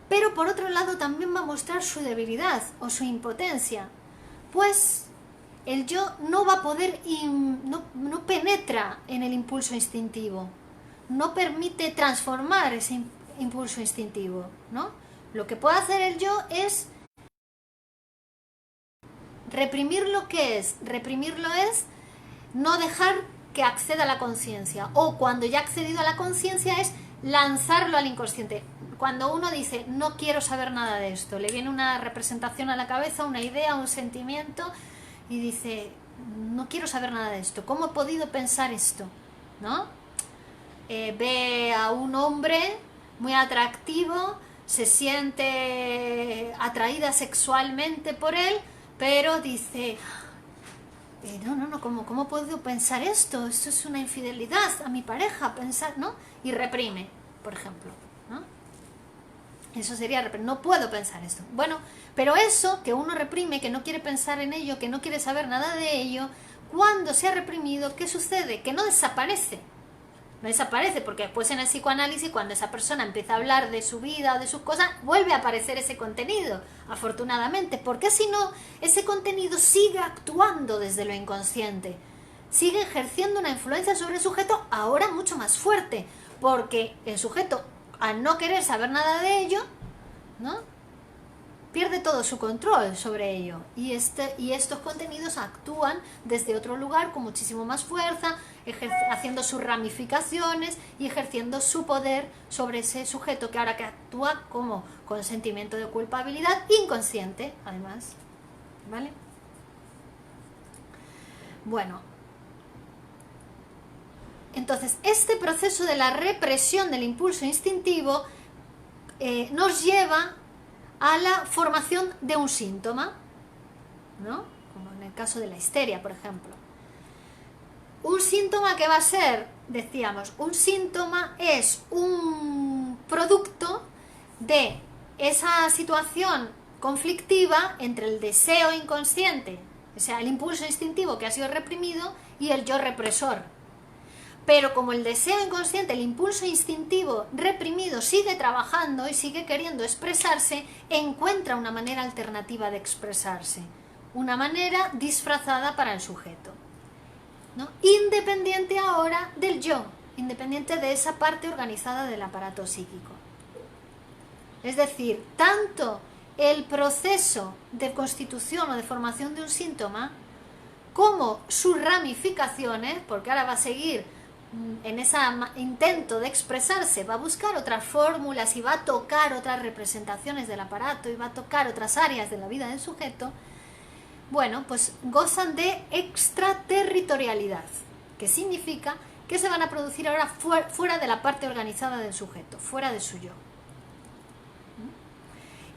pero por otro lado también va a mostrar su debilidad o su impotencia, pues el yo no va a poder, no penetra en el impulso instintivo, no permite transformar ese impulso instintivo, ¿no? Lo que puede hacer el yo es reprimir lo que es. Reprimirlo es no dejar que acceda a la conciencia, o cuando ya ha accedido a la conciencia es lanzarlo al inconsciente. Cuando uno dice no quiero saber nada de esto, le viene una representación a la cabeza, una idea, un sentimiento, y dice no quiero saber nada de esto, ¿cómo he podido pensar esto? ¿No? Ve a un hombre muy atractivo, se siente atraída sexualmente por él, pero dice no, ¿cómo puedo pensar esto? Esto es una infidelidad a mi pareja, pensar, ¿no? Y reprime, por ejemplo, ¿no? Eso sería reprimir, no puedo pensar esto. Bueno, pero eso que uno reprime, que no quiere pensar en ello, que no quiere saber nada de ello, cuando se ha reprimido, ¿qué sucede? Que no desaparece. No desaparece, porque después en el psicoanálisis, cuando esa persona empieza a hablar de su vida o de sus cosas, vuelve a aparecer ese contenido, afortunadamente, porque si no, ese contenido sigue actuando desde lo inconsciente, sigue ejerciendo una influencia sobre el sujeto ahora mucho más fuerte, porque el sujeto, al no querer saber nada de ello, ¿no?, pierde todo su control sobre ello, y estos contenidos actúan desde otro lugar con muchísimo más fuerza, haciendo sus ramificaciones y ejerciendo su poder sobre ese sujeto que ahora que actúa como con sentimiento de culpabilidad inconsciente, además, ¿vale? Bueno, entonces este proceso de la represión del impulso instintivo nos lleva a la formación de un síntoma, ¿no? Como en el caso de la histeria, por ejemplo. Un síntoma que va a ser, decíamos, un síntoma es un producto de esa situación conflictiva entre el deseo inconsciente, o sea, el impulso instintivo que ha sido reprimido, y el yo represor. Pero como el deseo inconsciente, el impulso instintivo reprimido sigue trabajando y sigue queriendo expresarse, encuentra una manera alternativa de expresarse, una manera disfrazada para el sujeto, ¿no? Independiente ahora del yo, independiente de esa parte organizada del aparato psíquico. Es decir, tanto el proceso de constitución o de formación de un síntoma como sus ramificaciones, porque ahora va a seguir en ese intento de expresarse, va a buscar otras fórmulas y va a tocar otras representaciones del aparato y va a tocar otras áreas de la vida del sujeto, bueno, pues gozan de extraterritorialidad, que significa que se van a producir ahora fuera de la parte organizada del sujeto, fuera de su yo.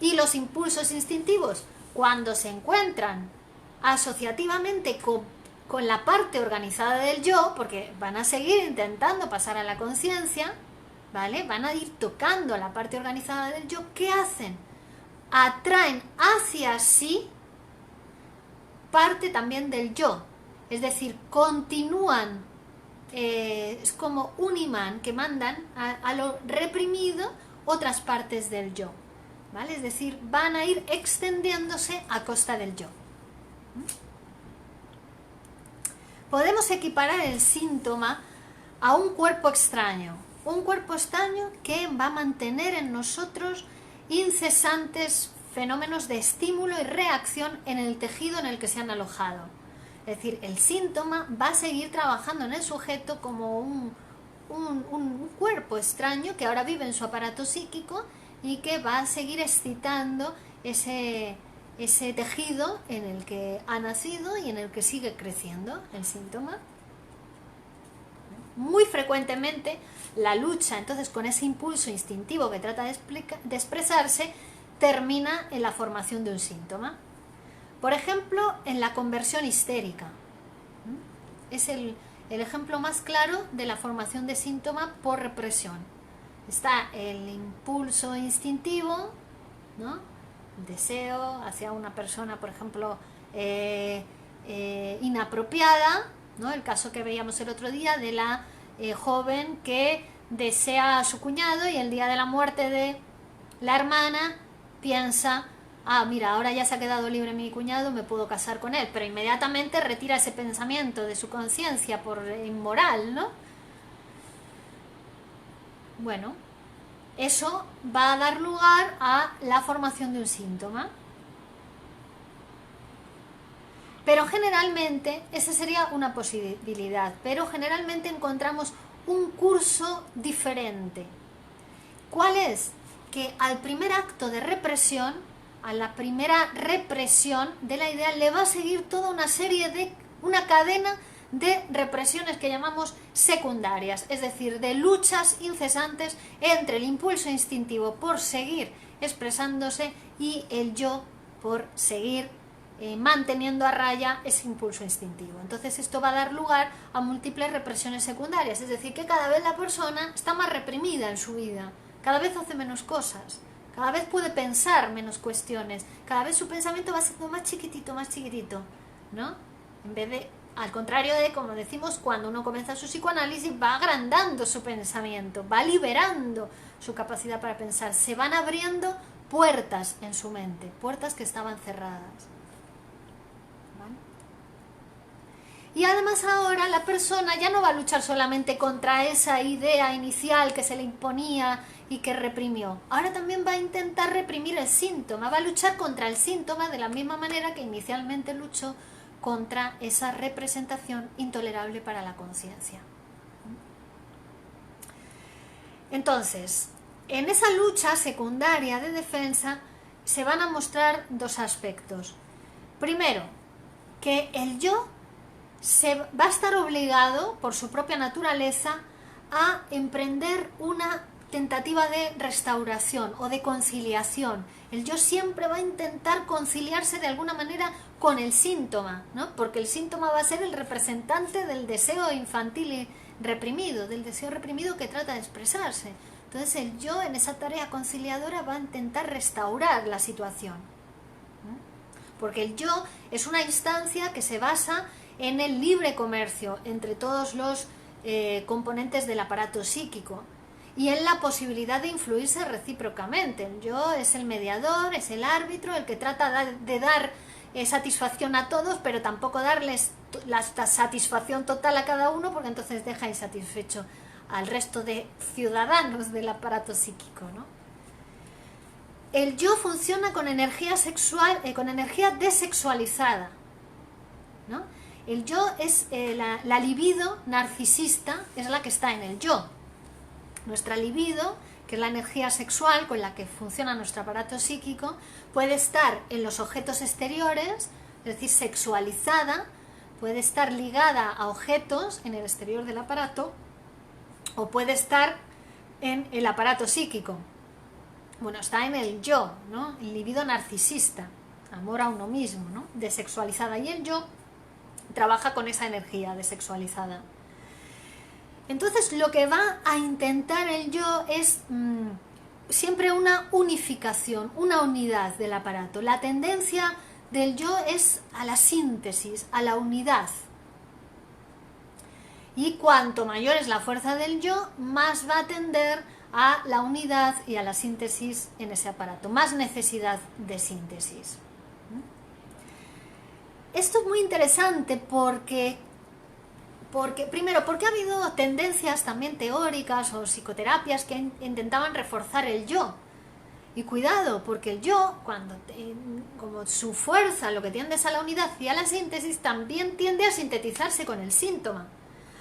Y los impulsos instintivos, cuando se encuentran asociativamente con la parte organizada del yo, porque van a seguir intentando pasar a la conciencia, ¿vale? Van a ir tocando la parte organizada del yo. ¿Qué hacen? Atraen hacia sí parte también del yo, es decir, continúan, es como un imán que mandan a lo reprimido otras partes del yo, ¿vale? Es decir, van a ir extendiéndose a costa del yo. Podemos equiparar el síntoma a un cuerpo extraño que va a mantener en nosotros incesantes fenómenos de estímulo y reacción en el tejido en el que se han alojado. Es decir, el síntoma va a seguir trabajando en el sujeto como un cuerpo extraño que ahora vive en su aparato psíquico y que va a seguir excitando ese tejido en el que ha nacido y en el que sigue creciendo el síntoma. Muy frecuentemente la lucha entonces con ese impulso instintivo que trata de expresarse termina en la formación de un síntoma. Por ejemplo, en la conversión histérica. Es el ejemplo más claro de la formación de síntoma por represión. Está el impulso instintivo, ¿no? El deseo hacia una persona, por ejemplo, inapropiada, ¿no? El caso que veíamos el otro día de la joven que desea a su cuñado y el día de la muerte de la hermana piensa, mira, ahora ya se ha quedado libre mi cuñado, me puedo casar con él, pero inmediatamente retira ese pensamiento de su conciencia por inmoral, ¿no? Bueno, eso va a dar lugar a la formación de un síntoma. Pero generalmente, esa sería una posibilidad, pero generalmente encontramos un curso diferente. ¿Cuál es? Que al primer acto de represión, a la primera represión de la idea, le va a seguir toda una cadena de represiones que llamamos secundarias, es decir, de luchas incesantes entre el impulso instintivo por seguir expresándose y el yo por seguir manteniendo a raya ese impulso instintivo. Entonces esto va a dar lugar a múltiples represiones secundarias, es decir, que cada vez la persona está más reprimida en su vida, cada vez hace menos cosas, cada vez puede pensar menos cuestiones, cada vez su pensamiento va siendo más chiquitito, ¿no? En vez de, al contrario de, como decimos, cuando uno comienza su psicoanálisis, va agrandando su pensamiento, va liberando su capacidad para pensar, se van abriendo puertas en su mente, puertas que estaban cerradas. Y además ahora la persona ya no va a luchar solamente contra esa idea inicial que se le imponía y que reprimió. Ahora también va a intentar reprimir el síntoma, va a luchar contra el síntoma de la misma manera que inicialmente luchó contra esa representación intolerable para la conciencia. Entonces, en esa lucha secundaria de defensa se van a mostrar dos aspectos. Primero, que el yo se va a estar obligado por su propia naturaleza a emprender una tentativa de restauración o de conciliación. El yo siempre va a intentar conciliarse de alguna manera con el síntoma, ¿no? Porque el síntoma va a ser el representante del deseo infantil y reprimido, del deseo reprimido que trata de expresarse. Entonces el yo en esa tarea conciliadora va a intentar restaurar la situación, ¿no? Porque el yo es una instancia que se basa en el libre comercio entre todos los componentes del aparato psíquico y en la posibilidad de influirse recíprocamente. El yo es el mediador, es el árbitro, el que trata de dar satisfacción a todos, pero tampoco darles la satisfacción total a cada uno, porque entonces deja insatisfecho al resto de ciudadanos del aparato psíquico, ¿no? El yo funciona con energía sexual, con energía desexualizada, ¿no? El yo es la libido narcisista, es la que está en el yo. Nuestra libido, que es la energía sexual con la que funciona nuestro aparato psíquico, puede estar en los objetos exteriores, es decir, sexualizada, puede estar ligada a objetos en el exterior del aparato, o puede estar en el aparato psíquico. Bueno, está en el yo, ¿no? El libido narcisista, amor a uno mismo, ¿no? Desexualizada. Y el yo trabaja con esa energía desexualizada. Entonces lo que va a intentar el yo es siempre una unificación, una unidad del aparato. La tendencia del yo es a la síntesis, a la unidad. Y cuanto mayor es la fuerza del yo, más va a tender a la unidad y a la síntesis en ese aparato, más necesidad de síntesis. Esto es muy interesante porque primero, porque ha habido tendencias también teóricas o psicoterapias que intentaban reforzar el yo. Y cuidado, porque el yo, como su fuerza lo que tiende es a la unidad y a la síntesis, también tiende a sintetizarse con el síntoma.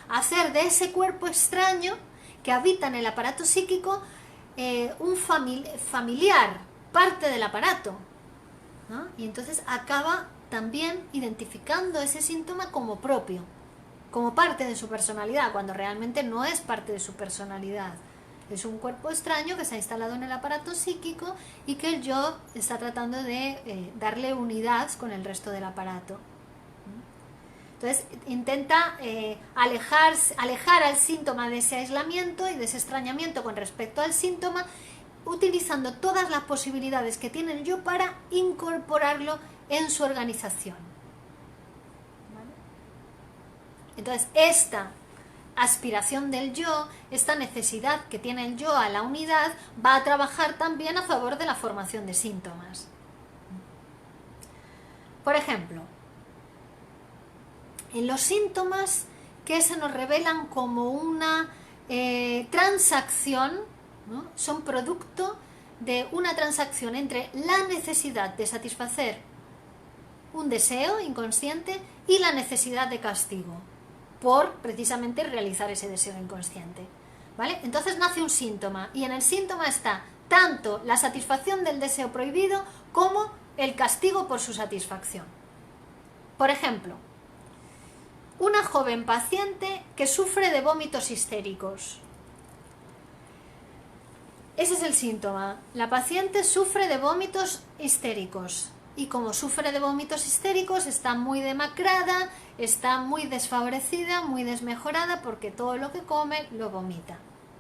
A hacer de ese cuerpo extraño que habita en el aparato psíquico un familiar, parte del aparato, ¿no? Y entonces acaba también identificando ese síntoma como propio, como parte de su personalidad, cuando realmente no es parte de su personalidad. Es un cuerpo extraño que se ha instalado en el aparato psíquico y que el yo está tratando de darle unidad con el resto del aparato. Entonces intenta alejar al síntoma de ese aislamiento y de ese extrañamiento con respecto al síntoma, utilizando todas las posibilidades que tiene el yo para incorporarlo en su organización. ¿Vale? Entonces esta aspiración del yo, esta necesidad que tiene el yo a la unidad, va a trabajar también a favor de la formación de síntomas. Por ejemplo, en los síntomas que se nos revelan como una transacción, ¿no? Son producto de una transacción entre la necesidad de satisfacer un deseo inconsciente y la necesidad de castigo por precisamente realizar ese deseo inconsciente, ¿vale? Entonces nace un síntoma y en el síntoma está tanto la satisfacción del deseo prohibido como el castigo por su satisfacción. Por ejemplo, una joven paciente que sufre de vómitos histéricos. Ese es el síntoma. La paciente sufre de vómitos histéricos. Y como sufre de vómitos histéricos, está muy demacrada, está muy desfavorecida, muy desmejorada, porque todo lo que come lo vomita.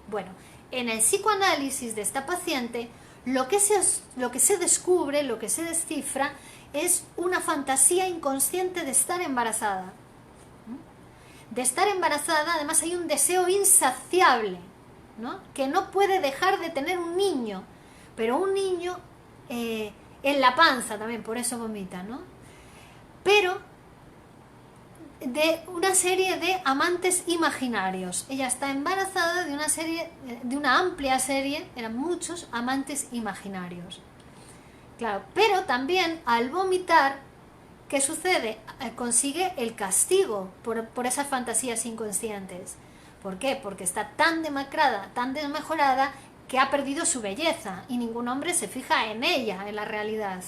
Bueno, en el psicoanálisis de esta paciente, lo que se descubre, lo que se descifra, es una fantasía inconsciente de estar embarazada. De estar embarazada, además hay un deseo insaciable, ¿no? Que no puede dejar de tener un niño, pero un niño en la panza también, por eso vomita, ¿no? Pero de una serie de amantes imaginarios. Ella está embarazada de una amplia serie, eran muchos amantes imaginarios. Claro, pero también al vomitar, ¿qué sucede? Consigue el castigo por esas fantasías inconscientes. ¿Por qué? Porque está tan demacrada, tan desmejorada, que ha perdido su belleza y ningún hombre se fija en ella, en la realidad.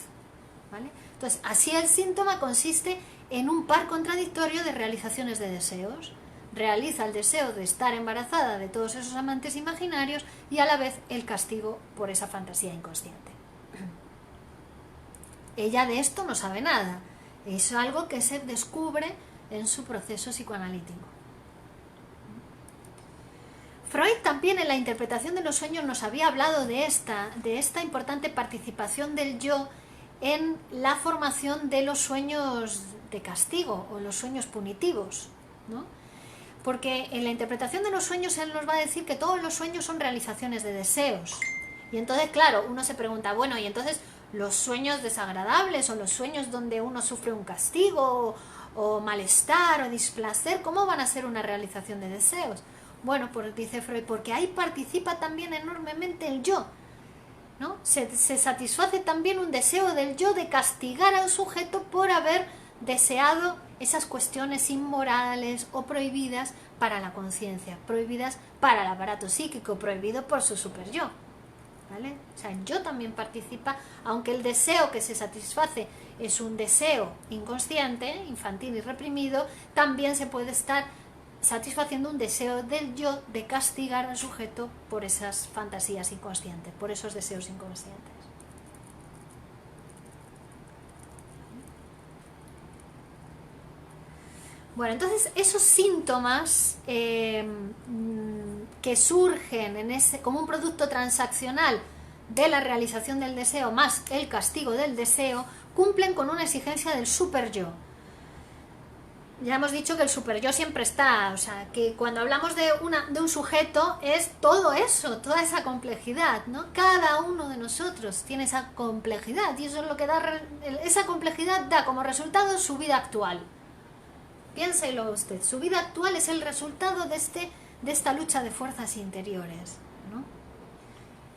¿Vale? Entonces, así el síntoma consiste en un par contradictorio de realizaciones de deseos. Realiza el deseo de estar embarazada de todos esos amantes imaginarios y a la vez el castigo por esa fantasía inconsciente. Ella de esto no sabe nada. Es algo que se descubre en su proceso psicoanalítico. Freud también en la interpretación de los sueños nos había hablado de esta importante participación del yo en la formación de los sueños de castigo o los sueños punitivos, ¿no? Porque en la interpretación de los sueños él nos va a decir que todos los sueños son realizaciones de deseos. Y entonces, claro, uno se pregunta, bueno, y entonces los sueños desagradables o los sueños donde uno sufre un castigo o malestar o displacer, ¿cómo van a ser una realización de deseos? Bueno, pues dice Freud, porque ahí participa también enormemente el yo, ¿no? Se satisface también un deseo del yo de castigar al sujeto por haber deseado esas cuestiones inmorales o prohibidas para la conciencia, prohibidas para el aparato psíquico, prohibido por su superyo. ¿Vale? O sea, el yo también participa, aunque el deseo que se satisface es un deseo inconsciente, infantil y reprimido, también se puede estar satisfaciendo un deseo del yo de castigar al sujeto por esas fantasías inconscientes, por esos deseos inconscientes. Bueno, entonces esos síntomas que surgen como un producto transaccional de la realización del deseo más el castigo del deseo, cumplen con una exigencia del super yo. Ya hemos dicho que el super yo siempre está, o sea, que cuando hablamos de un sujeto es todo eso, toda esa complejidad, ¿no? Cada uno de nosotros tiene esa complejidad y eso es lo que da, esa complejidad da como resultado su vida actual. Piénselo usted, su vida actual es el resultado de esta lucha de fuerzas interiores, ¿no?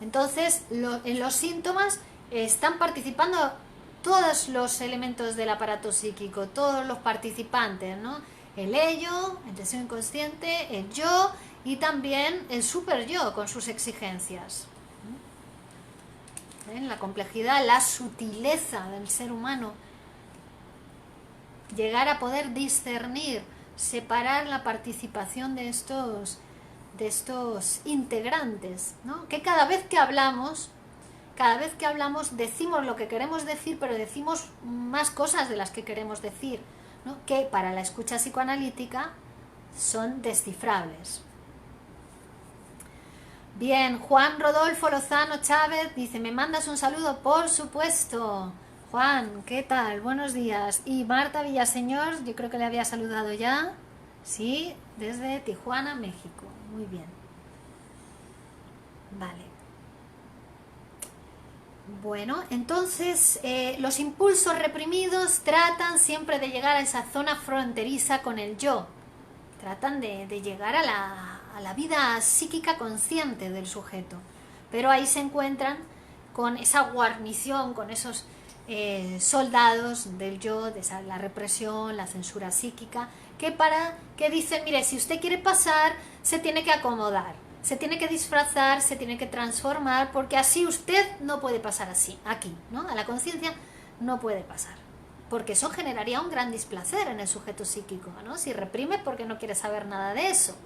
Entonces, en los síntomas están participando todos los elementos del aparato psíquico, todos los participantes, ¿no? El ello, el deseo inconsciente, el yo y también el super yo con sus exigencias. ¿Ven? La complejidad, la sutileza del ser humano. Llegar a poder discernir, separar la participación de estos integrantes, ¿no? Que cada vez que hablamos decimos lo que queremos decir, pero decimos más cosas de las que queremos decir, ¿no? Que para la escucha psicoanalítica son descifrables. Bien, Juan Rodolfo Lozano Chávez dice, ¿me mandas un saludo? Por supuesto. Juan, ¿qué tal? Buenos días. Y Marta Villaseñor, yo creo que le había saludado ya. Sí, desde Tijuana, México. Muy bien. Vale. Bueno, entonces los impulsos reprimidos tratan siempre de llegar a esa zona fronteriza con el yo. Tratan de llegar a la vida psíquica consciente del sujeto. Pero ahí se encuentran con esa guarnición, con esos soldados del yo, de la represión, la censura psíquica, que dicen, mire, si usted quiere pasar, se tiene que acomodar, se tiene que disfrazar, se tiene que transformar, porque así usted no puede pasar así, aquí, ¿no? A la conciencia no puede pasar, porque eso generaría un gran displacer en el sujeto psíquico, ¿no? Si reprime porque no quiere saber nada de eso,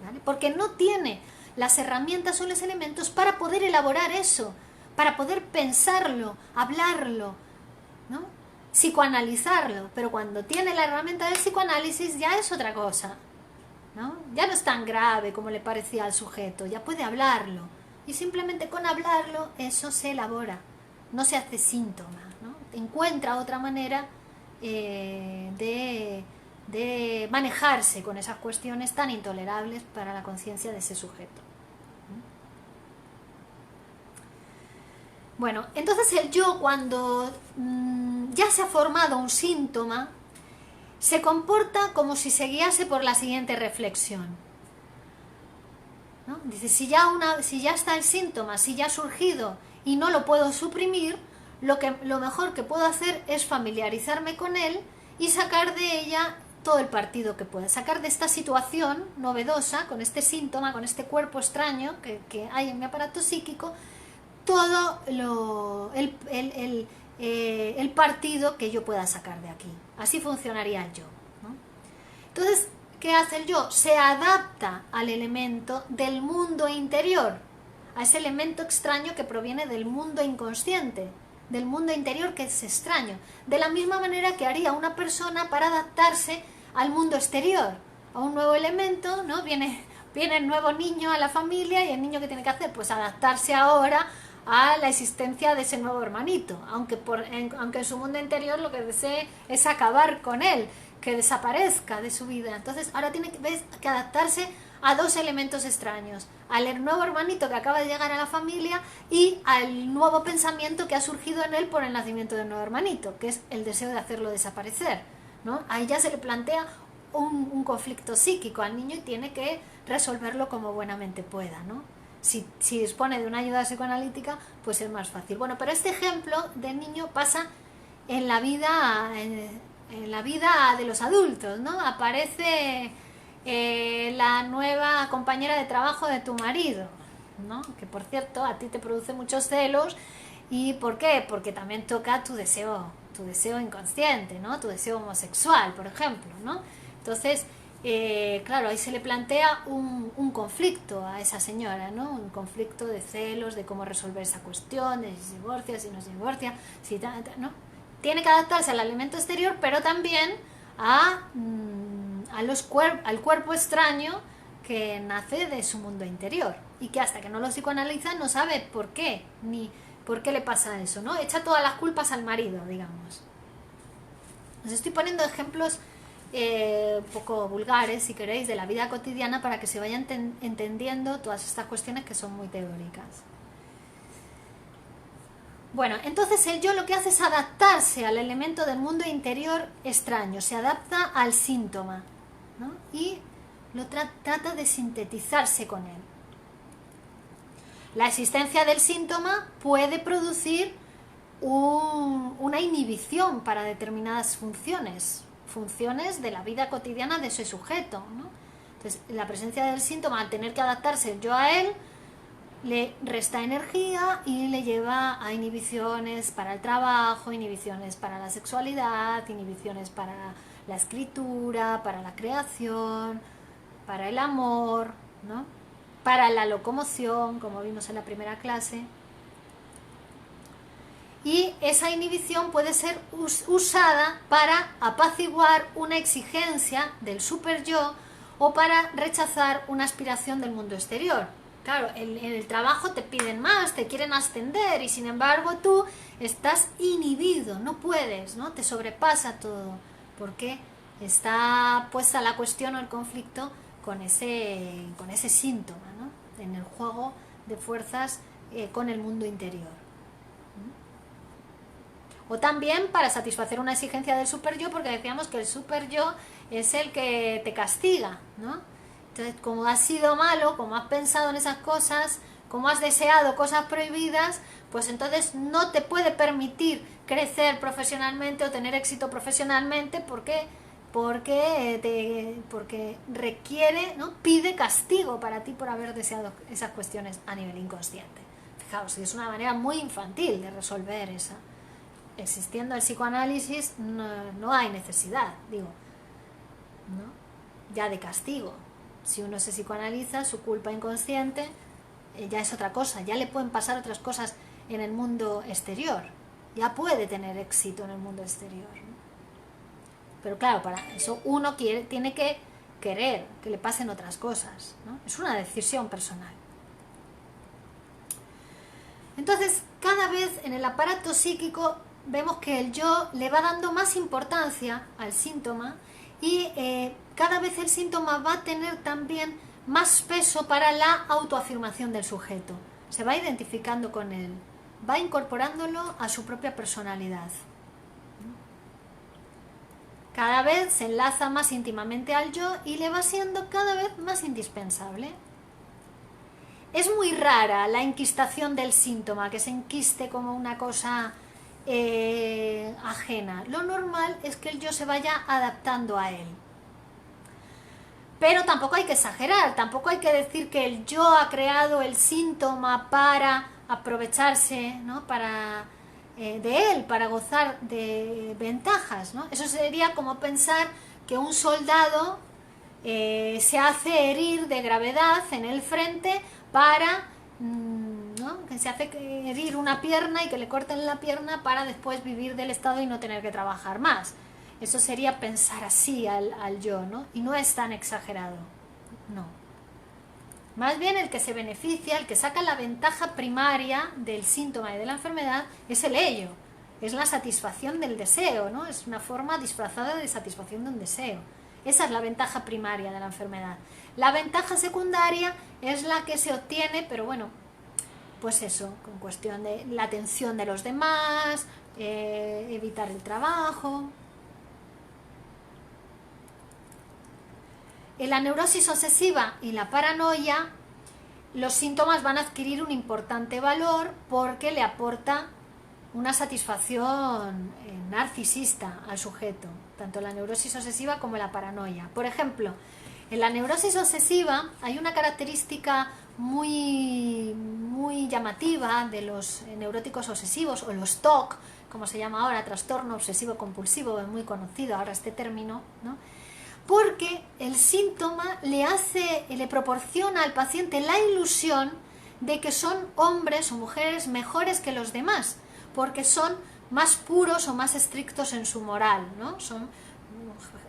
¿vale? Porque no tiene las herramientas o los elementos para poder elaborar eso, para poder pensarlo, hablarlo, ¿no? Psicoanalizarlo, pero cuando tiene la herramienta del psicoanálisis ya es otra cosa, ¿no? Ya no es tan grave como le parecía al sujeto, ya puede hablarlo, y simplemente con hablarlo eso se elabora, no se hace síntoma, ¿no? Encuentra otra manera de manejarse con esas cuestiones tan intolerables para la conciencia de ese sujeto. Bueno, entonces el yo, cuando ya se ha formado un síntoma, se comporta como si se guiase por la siguiente reflexión, ¿no? Dice, si ya está el síntoma, si ya ha surgido y no lo puedo suprimir, lo mejor que puedo hacer es familiarizarme con él y sacar de ella todo el partido que pueda, sacar de esta situación novedosa, con este síntoma, con este cuerpo extraño que hay en mi aparato psíquico, todo el partido que yo pueda sacar de aquí. Así funcionaría el yo, ¿no? Entonces, ¿qué hace el yo? Se adapta al elemento del mundo interior, a ese elemento extraño que proviene del mundo inconsciente, del mundo interior que es extraño, de la misma manera que haría una persona para adaptarse al mundo exterior, a un nuevo elemento, ¿no? Viene el nuevo niño a la familia y el niño ¿qué tiene que hacer? Pues adaptarse ahora a la existencia de ese nuevo hermanito, aunque en su mundo interior lo que desee es acabar con él, que desaparezca de su vida. Entonces ahora tiene que adaptarse a dos elementos extraños, al nuevo hermanito que acaba de llegar a la familia y al nuevo pensamiento que ha surgido en él por el nacimiento del nuevo hermanito, que es el deseo de hacerlo desaparecer, ¿no? Ahí ya se le plantea un conflicto psíquico al niño y tiene que resolverlo como buenamente pueda, ¿no? Si dispone de una ayuda psicoanalítica, pues es más fácil. Bueno, pero este ejemplo del niño pasa en la vida de los adultos, ¿no? Aparece la nueva compañera de trabajo de tu marido, ¿no? Que por cierto a ti te produce muchos celos. ¿Y por qué? Porque también toca tu deseo inconsciente, ¿no? Tu deseo homosexual, por ejemplo, ¿no? Entonces, claro, ahí se le plantea un conflicto a esa señora, ¿no? Un conflicto de celos, de cómo resolver esa cuestión, de si se divorcia, si no se divorcia, ¿no? Tiene que adaptarse al elemento exterior, pero también a al cuerpo extraño que nace de su mundo interior y que hasta que no lo psicoanaliza no sabe por qué, ni por qué le pasa eso, ¿no? Echa todas las culpas al marido, digamos. Os estoy poniendo ejemplos un poco vulgares, si queréis, de la vida cotidiana para que se vayan entendiendo todas estas cuestiones que son muy teóricas. Bueno, entonces el yo lo que hace es adaptarse al elemento del mundo interior extraño, se adapta al síntoma, ¿no? Y lo trata de sintetizarse con él. La existencia del síntoma puede producir una inhibición para determinadas funciones de la vida cotidiana de ese sujeto, ¿no? Entonces, la presencia del síntoma, al tener que adaptarse yo a él, le resta energía y le lleva a inhibiciones para el trabajo, inhibiciones para la sexualidad, inhibiciones para la escritura, para la creación, para el amor, ¿no? Para la locomoción, como vimos en la primera clase. Y esa inhibición puede ser usada para apaciguar una exigencia del super yo o para rechazar una aspiración del mundo exterior. Claro, en el trabajo te piden más, te quieren ascender y sin embargo tú estás inhibido, no puedes, ¿no? Te sobrepasa todo, porque está puesta la cuestión o el conflicto con ese síntoma, ¿no? En el juego de fuerzas con el mundo interior. O también para satisfacer una exigencia del super yo, porque decíamos que el super yo es el que te castiga, ¿no? Entonces, como has sido malo, como has pensado en esas cosas, como has deseado cosas prohibidas, pues entonces no te puede permitir crecer profesionalmente o tener éxito profesionalmente porque requiere, ¿no? Pide castigo para ti por haber deseado esas cuestiones a nivel inconsciente. Fijaos, es una manera muy infantil de resolver esa. Existiendo el psicoanálisis no hay necesidad, digo, ¿no? Ya de castigo. Si uno se psicoanaliza, su culpa inconsciente ya es otra cosa, ya le pueden pasar otras cosas en el mundo exterior, ya puede tener éxito en el mundo exterior, ¿no? Pero claro, para eso uno tiene que querer que le pasen otras cosas, ¿no? Es una decisión personal. Entonces, cada vez en el aparato psíquico vemos que el yo le va dando más importancia al síntoma y cada vez el síntoma va a tener también más peso para la autoafirmación del sujeto. Se va identificando con él, va incorporándolo a su propia personalidad. Cada vez se enlaza más íntimamente al yo y le va siendo cada vez más indispensable. Es muy rara la enquistación del síntoma, que se enquiste como una cosa ajena. Lo normal es que el yo se vaya adaptando a él. Pero tampoco hay que exagerar, tampoco hay que decir que el yo ha creado el síntoma para aprovecharse, ¿no? De él, para gozar de ventajas, ¿no? Eso sería como pensar que un soldado se hace herir de gravedad en el frente para, ¿no? Que se hace herir una pierna y que le corten la pierna para después vivir del Estado y no tener que trabajar más. Eso sería pensar así al yo, ¿no? Y no es tan exagerado, no. Más bien el que se beneficia, el que saca la ventaja primaria del síntoma y de la enfermedad es el ello, es la satisfacción del deseo, ¿no? Es una forma disfrazada de satisfacción de un deseo. Esa es la ventaja primaria de la enfermedad. La ventaja secundaria es la que se obtiene, pero bueno, pues eso, con cuestión de la atención de los demás, evitar el trabajo. En la neurosis obsesiva y la paranoia, los síntomas van a adquirir un importante valor porque le aporta una satisfacción narcisista al sujeto, tanto la neurosis obsesiva como la paranoia. Por ejemplo, en la neurosis obsesiva hay una característica muy llamativa de los neuróticos obsesivos, o los TOC, como se llama ahora, trastorno obsesivo compulsivo, es muy conocido ahora este término, ¿no? Porque el síntoma le proporciona al paciente la ilusión de que son hombres o mujeres mejores que los demás, porque son más puros o más estrictos en su moral, ¿no? Son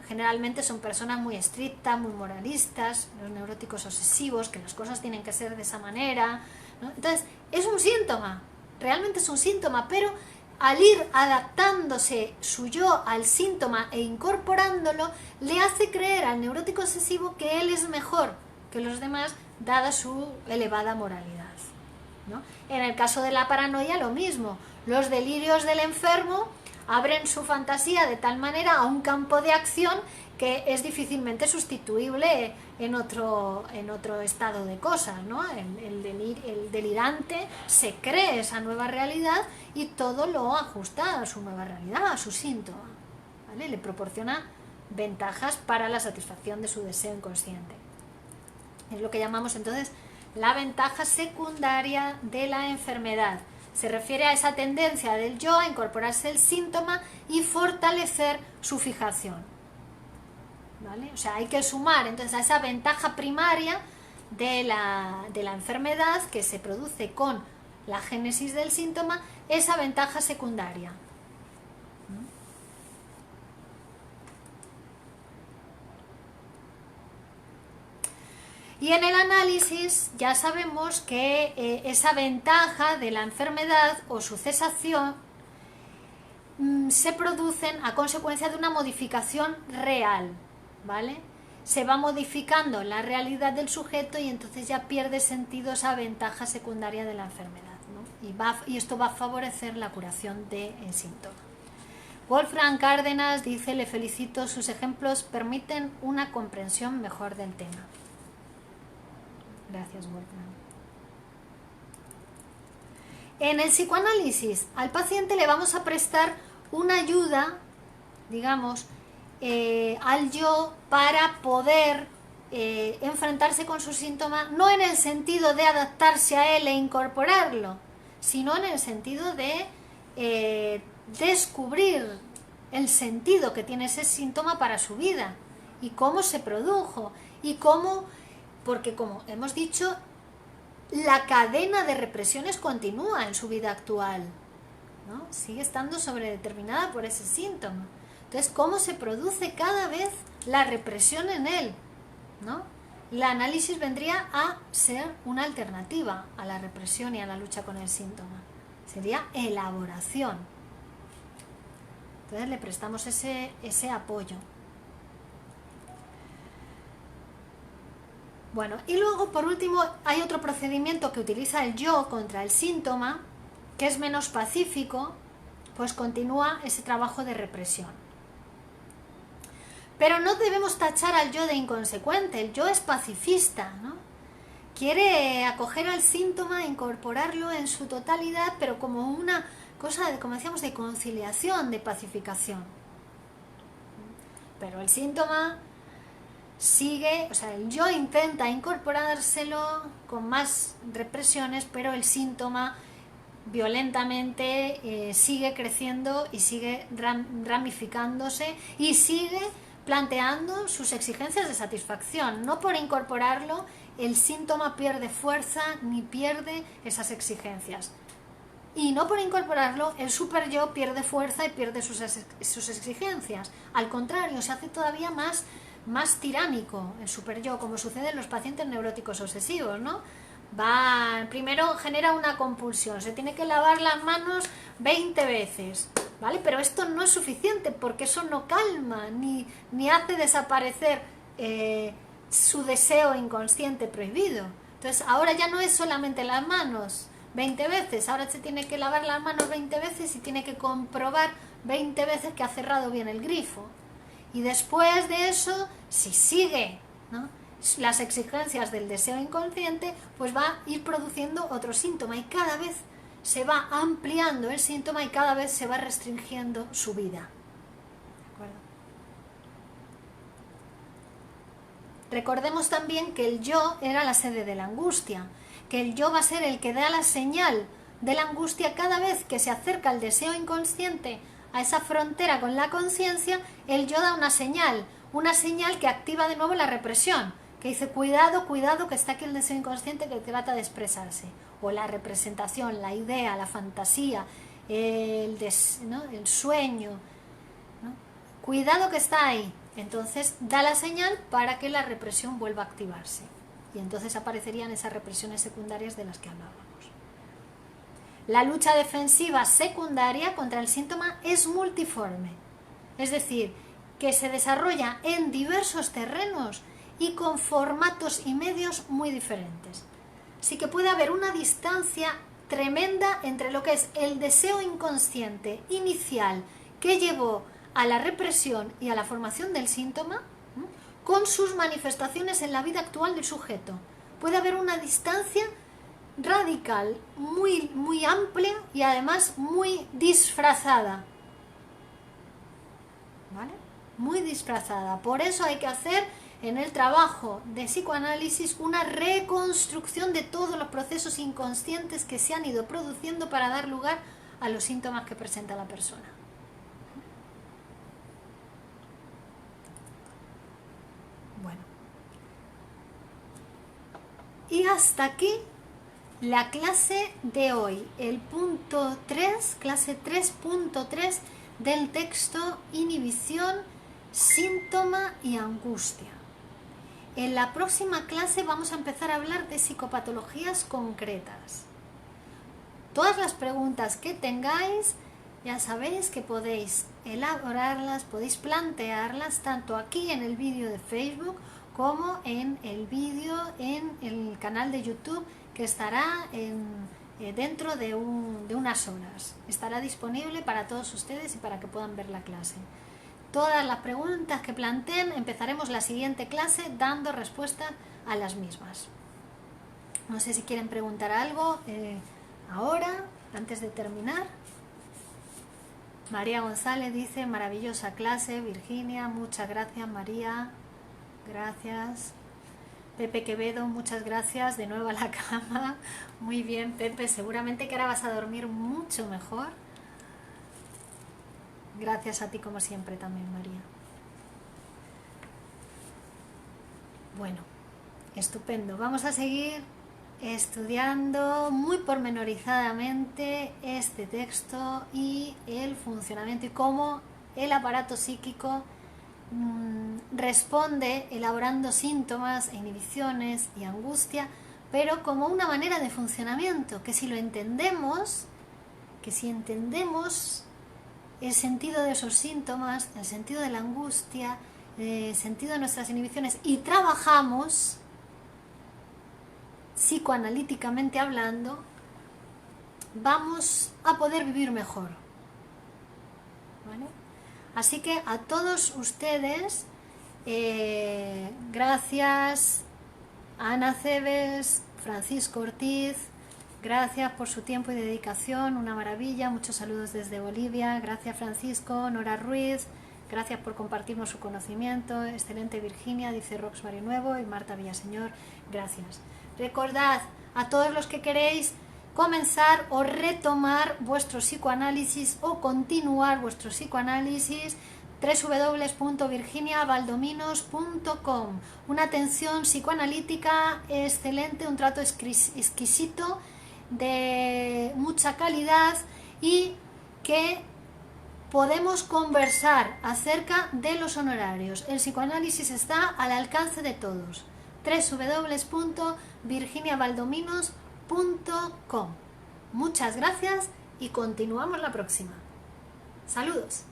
generalmente son personas muy estrictas, muy moralistas, los neuróticos obsesivos, que las cosas tienen que ser de esa manera, ¿no? Entonces, es un síntoma, realmente es un síntoma, pero al ir adaptándose su yo al síntoma e incorporándolo, le hace creer al neurótico obsesivo que él es mejor que los demás, dada su elevada moralidad, ¿no? En el caso de la paranoia, lo mismo. Los delirios del enfermo abren su fantasía de tal manera a un campo de acción que es difícilmente sustituible en otro estado de cosas, ¿no? El delirante se cree esa nueva realidad y todo lo ajusta a su nueva realidad, a su síntoma, ¿vale? Le proporciona ventajas para la satisfacción de su deseo inconsciente. Es lo que llamamos entonces la ventaja secundaria de la enfermedad. Se refiere a esa tendencia del yo a incorporarse el síntoma y fortalecer su fijación, ¿vale? O sea, hay que sumar entonces a esa ventaja primaria de la enfermedad que se produce con la génesis del síntoma, esa ventaja secundaria. Y en el análisis ya sabemos que esa ventaja de la enfermedad o su cesación se producen a consecuencia de una modificación real, ¿vale? Se va modificando la realidad del sujeto y entonces ya pierde sentido esa ventaja secundaria de la enfermedad, ¿no? Y esto va a favorecer la curación del síntoma. Wolfram Cárdenas dice: le felicito, sus ejemplos permiten una comprensión mejor del tema. Gracias, Wolfram. En el psicoanálisis, al paciente le vamos a prestar una ayuda, digamos, al yo para poder enfrentarse con su síntoma, no en el sentido de adaptarse a él e incorporarlo, sino en el sentido de descubrir el sentido que tiene ese síntoma para su vida y cómo se produjo y cómo, porque como hemos dicho, la cadena de represiones continúa en su vida actual, ¿no? Sigue estando sobredeterminada por ese síntoma. Entonces, ¿cómo se produce cada vez la represión en él, ¿no? El análisis vendría a ser una alternativa a la represión y a la lucha con el síntoma. Sería elaboración. Entonces le prestamos ese apoyo. Bueno, y luego por último hay otro procedimiento que utiliza el yo contra el síntoma, que es menos pacífico, pues continúa ese trabajo de represión. Pero no debemos tachar al yo de inconsecuente, el yo es pacifista, ¿no? Quiere acoger al síntoma, incorporarlo en su totalidad, pero como una cosa, como decíamos, de conciliación, de pacificación. Pero el síntoma sigue, o sea, el yo intenta incorporárselo con más represiones, pero el síntoma violentamente sigue creciendo y sigue ramificándose y sigue planteando sus exigencias de satisfacción. No por incorporarlo el síntoma pierde fuerza ni pierde esas exigencias. Y no por incorporarlo el super yo pierde fuerza y pierde sus exigencias. Al contrario, se hace todavía más tiránico el super yo, como sucede en los pacientes neuróticos obsesivos, ¿no? Primero genera una compulsión, se tiene que lavar las manos 20 veces, ¿vale? Pero esto no es suficiente porque eso no calma ni hace desaparecer su deseo inconsciente prohibido. Entonces ahora ya no es solamente las manos 20 veces, ahora se tiene que lavar las manos 20 veces y tiene que comprobar 20 veces que ha cerrado bien el grifo. Y después de eso, si sigue, ¿no?, las exigencias del deseo inconsciente, pues va a ir produciendo otro síntoma y cada vez se va ampliando el síntoma y cada vez se va restringiendo su vida. ¿De acuerdo? Recordemos también que el yo era la sede de la angustia, que el yo va a ser el que da la señal de la angustia cada vez que se acerca el deseo inconsciente a esa frontera con la conciencia. El yo da una señal que activa de nuevo la represión, que dice cuidado, cuidado, que está aquí el deseo inconsciente que trata de expresarse, o la representación, la idea, la fantasía, el sueño, ¿no? cuidado que está ahí. Entonces da la señal para que la represión vuelva a activarse. Y entonces aparecerían esas represiones secundarias de las que hablábamos. La lucha defensiva secundaria contra el síntoma es multiforme, es decir, que se desarrolla en diversos terrenos y con formatos y medios muy diferentes. Así que puede haber una distancia tremenda entre lo que es el deseo inconsciente inicial que llevó a la represión y a la formación del síntoma, con sus manifestaciones en la vida actual del sujeto. Puede haber una distancia radical, muy amplia y además muy disfrazada. ¿Vale? Muy disfrazada. Por eso hay que hacer en el trabajo de psicoanálisis una reconstrucción de todos los procesos inconscientes que se han ido produciendo para dar lugar a los síntomas que presenta la persona. Bueno. Y hasta aquí la clase de hoy, el punto 3, clase 3.3 del texto Inhibición, síntoma y angustia. En la próxima clase vamos a empezar a hablar de psicopatologías concretas. Todas las preguntas que tengáis, ya sabéis que podéis elaborarlas, podéis plantearlas tanto aquí en el vídeo de Facebook como en el vídeo en el canal de YouTube, que estará dentro de unas horas. Estará disponible para todos ustedes y para que puedan ver la clase. Todas las preguntas que planteen, empezaremos la siguiente clase dando respuesta a las mismas. No sé si quieren preguntar algo ahora, antes de terminar. María González dice, maravillosa clase, Virginia, muchas gracias María, gracias. Pepe Quevedo, muchas gracias, de nuevo a la cama. Muy bien, Pepe, seguramente que ahora vas a dormir mucho mejor. Gracias a ti como siempre también, María. Bueno, estupendo. Vamos a seguir estudiando muy pormenorizadamente este texto y el funcionamiento y cómo el aparato psíquico responde elaborando síntomas, inhibiciones y angustia, pero como una manera de funcionamiento, que si lo entendemos, que si entendemos el sentido de esos síntomas, el sentido de la angustia, el sentido de nuestras inhibiciones y trabajamos psicoanalíticamente hablando, vamos a poder vivir mejor. ¿Vale? Así que a todos ustedes, gracias Ana Cebes, Francisco Ortiz, gracias por su tiempo y dedicación, una maravilla, muchos saludos desde Bolivia, gracias Francisco, Nora Ruiz, gracias por compartirnos su conocimiento, excelente Virginia, dice Roxmary Nuevo, y Marta Villaseñor, gracias. Recordad a todos los que queréis comenzar o retomar vuestro psicoanálisis o continuar vuestro psicoanálisis, www.virginiabaldominos.com. Una atención psicoanalítica excelente, un trato exquisito, de mucha calidad y que podemos conversar acerca de los honorarios. El psicoanálisis está al alcance de todos. www.virginiabaldominos.com. Muchas gracias y continuamos la próxima. Saludos.